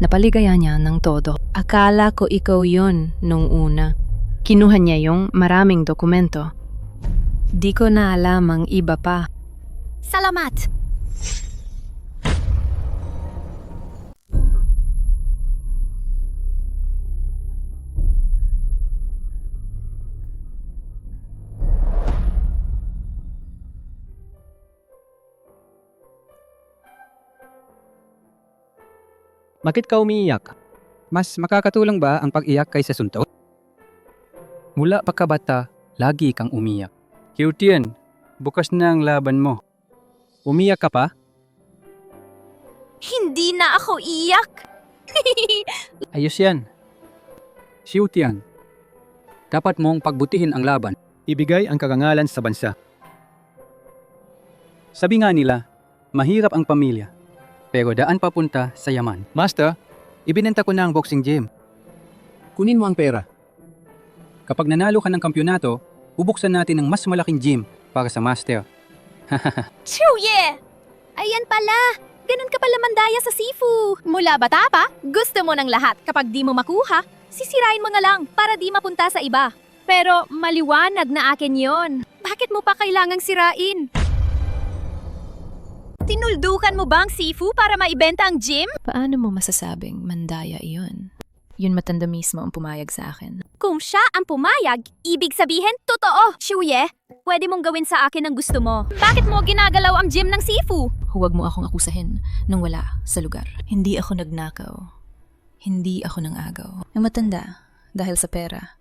Napaligaya niya ng todo. Akala ko ikaw yun nung una. Kinuha niya yung maraming dokumento. Di ko na alam ang iba pa.
Salamat.
Bakit ka umiiyak? Mas makakatulong ba ang pag-iyak kaysa suntok? Mula pagkabata, lagi kang umiyak. Chiu Tian, bukas na ang laban mo. Umiyak ka pa?
Hindi na ako iyak.
Ayos yan. Chiu Tian, dapat mong pagbutihin ang laban. Ibigay ang karangalan sa bansa. Sabi nga nila, mahirap ang pamilya, pero daan papunta sa yaman. Master, ibinenta ko na ang boxing gym. Kunin mo ang pera. Kapag nanalo ka ng kampyonato, bubuksan natin ng mas malaking gym para sa master.
Chiu Ye! Ayan pala, ganun ka pala mandaya sa Sifu. Mula bata pa, gusto mo ng lahat. Kapag di mo makuha, sisirain mo nga lang para di mapunta sa iba. Pero maliwanag na akin yon. Bakit mo pa kailangang sirain? Tinuldukan mo ba ang Sifu para maibenta ang gym?
Paano mo masasabing mandaya iyon? Yun matanda mismo ang pumayag sa akin.
Kung siya ang pumayag, ibig sabihin, totoo. Chiu Ye, pwede mong gawin sa akin ang gusto mo. Bakit mo ginagalaw ang gym ng Sifu?
Huwag mo akong akusahin nang wala sa lugar. Hindi ako nagnakaw. Hindi ako nangagaw. Ang matanda, dahil sa pera,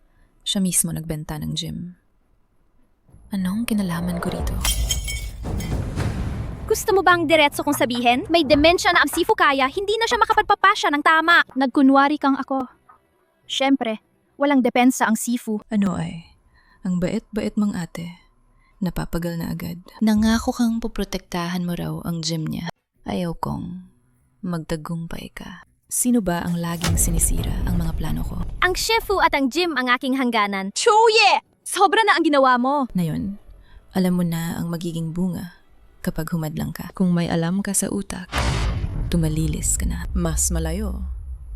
Siya mismo nagbenta ng gym. Anong kinalaman ko rito?
Gusto mo bang diretso kong sabihin? May demensya na ang si Fukaya, hindi na siya makapagpapasya ng tama. Nagkunwari kang ako. Siyempre, walang depensa ang Sifu.
Ano ay? Ang bait-bait mong ate. Napapagal na agad. Nangako kang poprotektahan mo raw ang gym niya. Ayaw kong magtagumpay ka. Sino ba ang laging sinisira ang mga plano ko?
Ang Shifu at ang gym ang aking hangganan. Chuye! Sobra na ang ginawa mo.
Ngayon, alam mo na ang magiging bunga kapag humadlang ka. Kung may alam ka sa utak, tumalilis ka na. Mas malayo,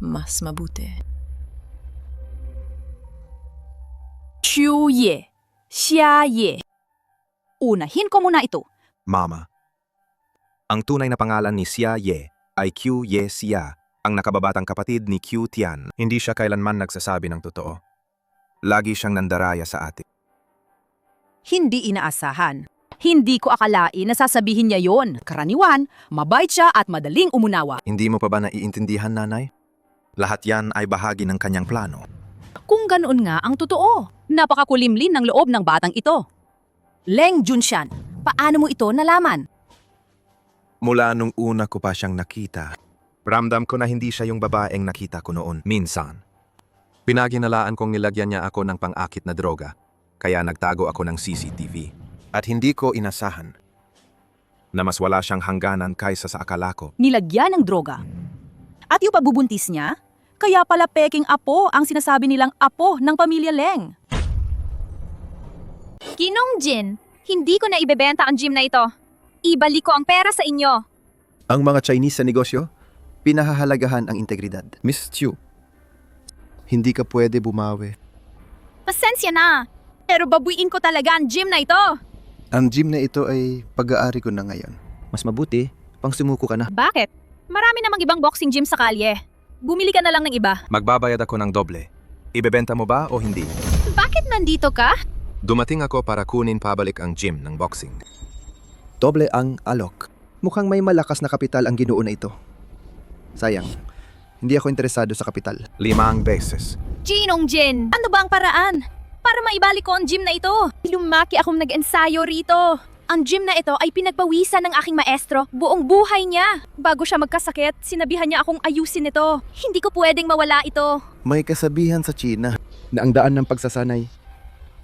mas mabuti.
Chuye. Xiaye. Unahin ko muna ito.
Mama. Ang tunay na pangalan ni Xia Ye ay Q Ye Xia, ang nakababatang kapatid ni Q Tian. Hindi siya kailanman nagsasabi ng totoo. Lagi siyang nandaraya sa atin.
Hindi inaasahan. Hindi ko akalain na sasabihin niya yon. Karaniwan, mabait siya at madaling umunawa.
Hindi mo pa ba naiintindihan, nanay? Lahat yan ay bahagi ng kanyang plano.
Kung ganoon nga ang totoo, napakakulimlin ng loob ng batang ito. Leng Junshan, paano mo ito nalaman?
Mula nung una ko pa siyang nakita, ramdam ko na hindi siya yung babaeng nakita ko noon. Minsan, pinaginalaan kong nilagyan niya ako ng pang-akit na droga, kaya nagtago ako ng CCTV. At hindi ko inasahan na mas wala siyang hangganan kaysa sa akala ko.
Nilagyan ng droga. At yung pabubuntis niya, kaya pala peking apo ang sinasabi nilang apo ng pamilya Leng.
Ginong Jin, hindi ko na ibebenta ang gym na ito. Ibalik ko ang pera sa inyo.
Ang mga Chinese sa negosyo, pinahahalagahan ang integridad. Miss Chu, hindi ka pwede bumawi.
Pasensya na. Pero babuin ko talaga ang gym na ito.
Ang gym na ito ay pag-aari ko na ngayon. Mas mabuti, pang sumuko ka na.
Bakit? Marami namang ibang boxing gym sa kalye. Bumili ka na lang ng iba.
Magbabayad ako ng doble. Ibebenta mo ba o hindi?
Bakit nandito ka?
Dumating ako para kunin pabalik ang gym ng boxing.
Doble ang alok. Mukhang may malakas na kapital ang Ginoo na ito. Sayang, hindi ako interesado sa kapital.
5 beses.
Ginong Jin, ano ba ang paraan? Para maibalik ko ang gym na ito. Lumaki akong nag-ensayo rito. Ang gym na ito ay pinagpawisan ng aking maestro buong buhay niya. Bago siya magkasakit, sinabihan niya akong ayusin ito. Hindi ko pwedeng mawala ito.
May kasabihan sa China na ang daan ng pagsasanay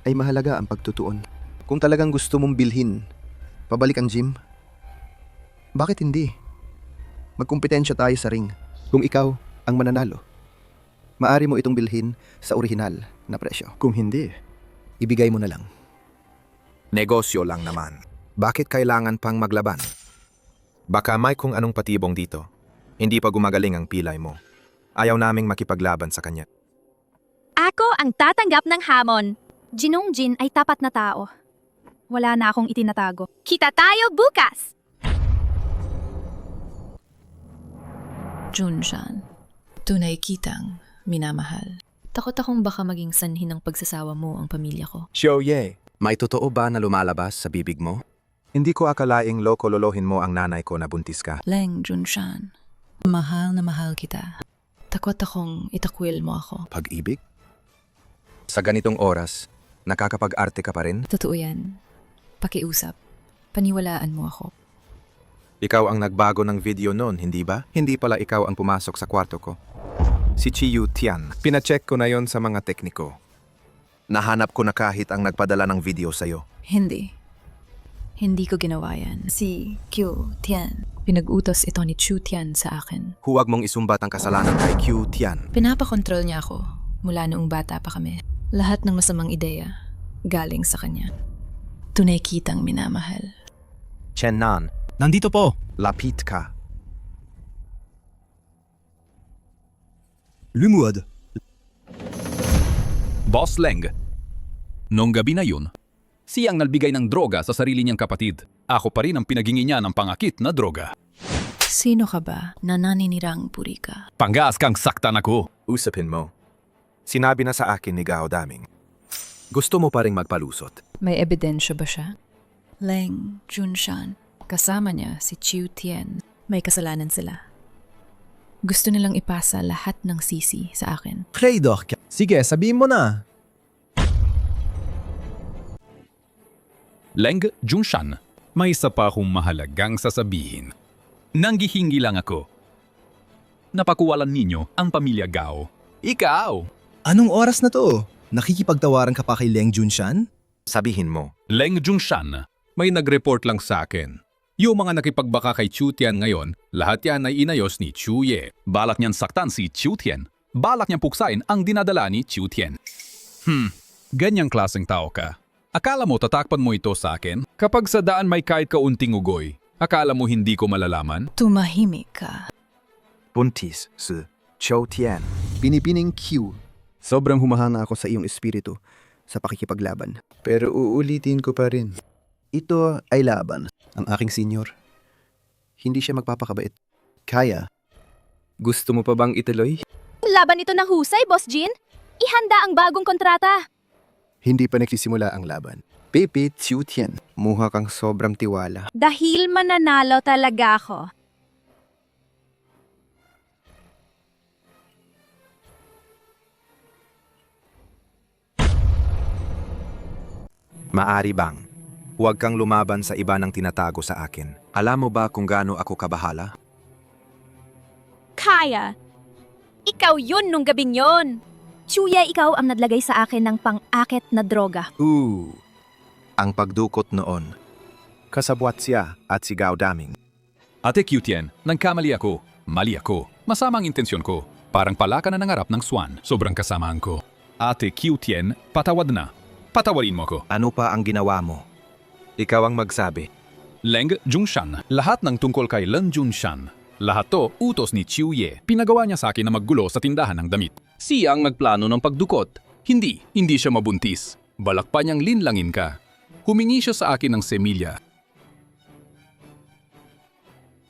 ay mahalaga ang pagtutuon. Kung talagang gusto mong bilhin, pabalik ang gym, bakit hindi? Magkumpetensya tayo sa ring. Kung ikaw ang mananalo, maari mo itong bilhin sa orihinal na presyo. Kung hindi, ibigay mo na lang.
Negosyo lang naman. Bakit kailangan pang maglaban? Baka may kung anong patibong dito. Hindi pa gumagaling ang pilay mo. Ayaw naming makipaglaban sa kanya.
Ako ang tatanggap ng hamon. Ginong Jin ay tapat na tao. Wala na akong itinatago. Kita tayo bukas!
Junshan, tunay kitang minamahal. Takot akong baka maging sanhi ng pagsasawa mo ang pamilya ko.
Xiaoye, may totoo ba na lumalabas sa bibig mo? Hindi ko akalaing loko-lolohin mo ang nanay ko na buntis ka.
Leng Junshan, mahal na mahal kita. Takot akong itakwil mo ako.
Pag-ibig? Sa ganitong oras, nakakapag-arte ka pa rin?
Totoo yan. Pakiusap. Paniwalaan mo ako.
Ikaw ang nagbago ng video noon, hindi ba? Hindi pala ikaw ang pumasok sa kwarto ko. Si Chiyu Tian. Pinacheck ko na yon sa mga tekniko. Nahanap ko na kahit ang nagpadala ng video sa'yo.
Hindi. Hindi ko ginawa yan. Si Q Tian. Pinag-utos ito ni Chu Tian sa akin.
Huwag mong isumbat ang kasalanan kay Q Tian.
Pinapakontrol niya ako mula noong bata pa kami. Lahat ng masamang ideya galing sa kanya. Tunay kitang minamahal.
Chen Nan,
Nandito po.
lapit ka.
Lumuad.
Boss Leng. Noong gabi na yun, siyang nagbigay ng droga sa sarili niyang kapatid. Ako pa rin ang pinagingi niya ng pangakit na droga.
Sino ka ba na naninirang puri ka?
Panggas kang saktan ako.
Usapin mo. Sinabi na sa akin ni Gao Daming. Gusto mo pa rin magpalusot.
May ebidensya ba siya? Leng Junshan. Kasama niya si Chiu Tian. May kasalanan sila. Gusto nilang ipasa lahat ng sisi sa akin.
Trader ka. Sige, sabihin mo na.
Leng Junshan, may isa pa akong mahalagang sasabihin. Nanghihingi lang ako. Napakuwalan ninyo ang pamilya Gao. Ikaw!
Anong oras na to? Nakikipagtawaran ka pa kay Leng Junshan?
Sabihin mo,
Leng Junshan, may nag-report lang sa akin. Yung mga nakipagbaka kay Chu Tian ngayon, lahat yan ay inayos ni Chu Ye. Balak niyan saktan si Chu Tian. Balak niyang puksain ang dinadala ni Chu Tian. Ganyang klaseng tao ka. Akala mo tatakpan mo ito sa akin? Kapag sa daan may kahit kaunting ugoy, akala mo hindi ko malalaman?
Tumahimik ka.
buntis si Chu Tian.
Pinipining Q. Sobrang humahanga ako sa iyong espiritu sa pakikipaglaban. Pero uulitin ko pa rin. Ito ay laban. Ang aking senyor. Hindi siya magpapakabait. Kaya, gusto mo pa bang ituloy?
Laban ito ng husay, Boss Jin. Ihanda ang bagong kontrata.
Hindi pa nagsisimula ang laban. Pepe Chu Tian, muha kang sobrang tiwala.
Dahil mananalo talaga ako.
Maari bang? Huwag kang lumaban sa iba ng tinatago sa akin. Alam mo ba kung gaano ako kabahala?
Kaya. Ikaw yun nung gabing yon. Chuya, ikaw ang naglagay sa akin ng pang-akit na droga.
Ang pagdukot noon. Kasabwat siya at si Gao Daming.
Ate Q Tian, nagkamali ako. Mali ako. Masama ang intensyon ko. Parang palaka na nangarap ng swan. Sobrang kasamaan ko. Ate Q Tian, patawad na. Patawarin mo ko.
Ano pa ang ginawa mo? Ikaw ang magsabi.
Leng Junshan, lahat ng tungkol kay Leng Junshan. Lahat to utos ni Chu Ye. Pinagawa niya sa akin na maggulo sa tindahan ng damit. Siya ang nagplano ng pagdukot. Hindi siya mabuntis. Balak pa niyang linlangin ka. Humingi siya sa akin ng semilya.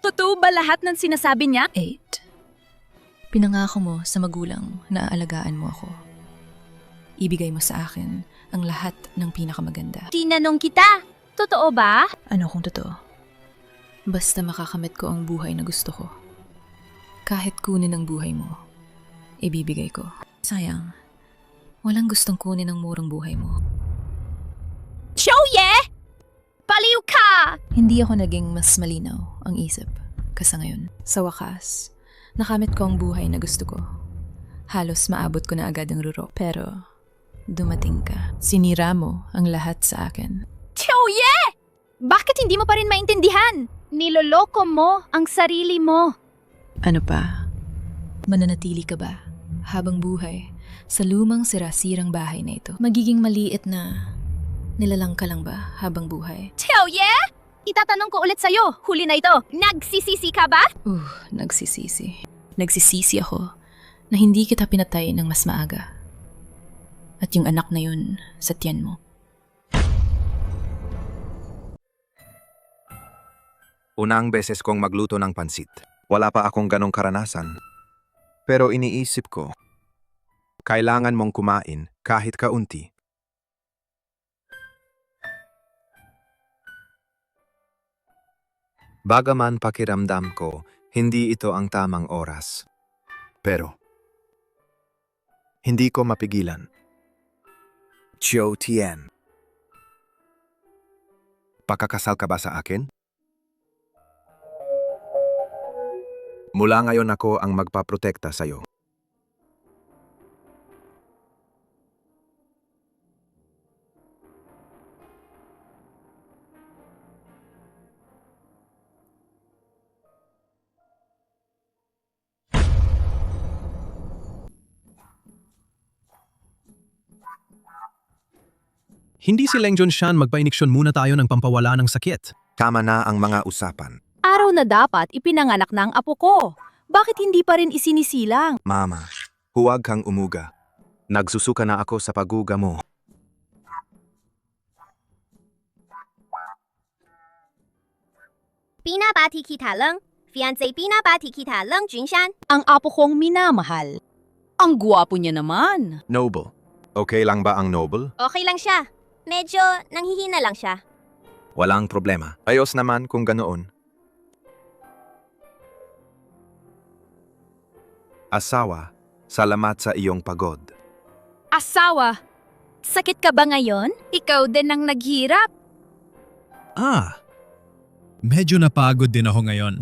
Totoo ba lahat ng sinasabi niya?
8. Pinangako mo sa magulang na aalagaan mo ako. Ibigay mo sa akin ang lahat ng pinakamaganda.
Tinanong kita. Totoo ba?
Ano kung totoo? Basta makakamit ko ang buhay na gusto ko. Kahit kunin ang buhay mo, ibibigay ko. Sayang, walang gustong kunin ang murang buhay mo.
Choye! Baliw ka!
Hindi ako naging mas malinaw ang isip kaysa ngayon. Sa wakas, nakamit ko ang buhay na gusto ko. Halos maabot ko na agad ang rurok. Pero, dumating ka. Sinira mo ang lahat sa akin.
Choye! Bakit hindi mo pa rin maintindihan? Niloloko mo ang sarili mo.
Ano pa? Mananatili ka ba habang buhay sa lumang sirasirang bahay na ito? Magiging maliit na nilalang ka lang ba habang buhay?
Choye! Itatanong ko ulit sa'yo. Huli na ito. Nagsisisi ka ba?
Nagsisisi. Nagsisisi ako na hindi kita pinatay ng mas maaga. At yung anak na yun sa tiyan mo.
Unang beses kong magluto ng pansit. Wala pa akong ganong karanasan. Pero iniisip ko, kailangan mong kumain kahit kaunti. Bagaman pakiramdam ko, hindi ito ang tamang oras. Pero, hindi ko mapigilan. Chu Tian. Pakakasal ka ba sa akin? Mula ngayon ako ang magpaprotekta sa'yo.
Hindi si Leng Junshan magpa-iniksyon muna tayo ng pampawala ng sakit.
Tama na ang mga usapan.
Araw na dapat ipinanganak na ang apo ko. Bakit hindi pa rin isinisilang?
Mama, huwag kang umuga. Nagsusuka na ako sa paguga mo.
Pinabati kita lang. Fiancé pinabati kita lang, Junshan.
Ang apo kong minamahal. Ang gwapo niya naman.
Noble. Okay lang ba ang noble?
Okay lang siya. Medyo nanghihina lang siya.
Walang problema. Ayos naman kung ganoon. Asawa, salamat sa iyong pagod.
Asawa, sakit ka ba ngayon? Ikaw din ang naghirap.
Medyo napagod din ako ngayon.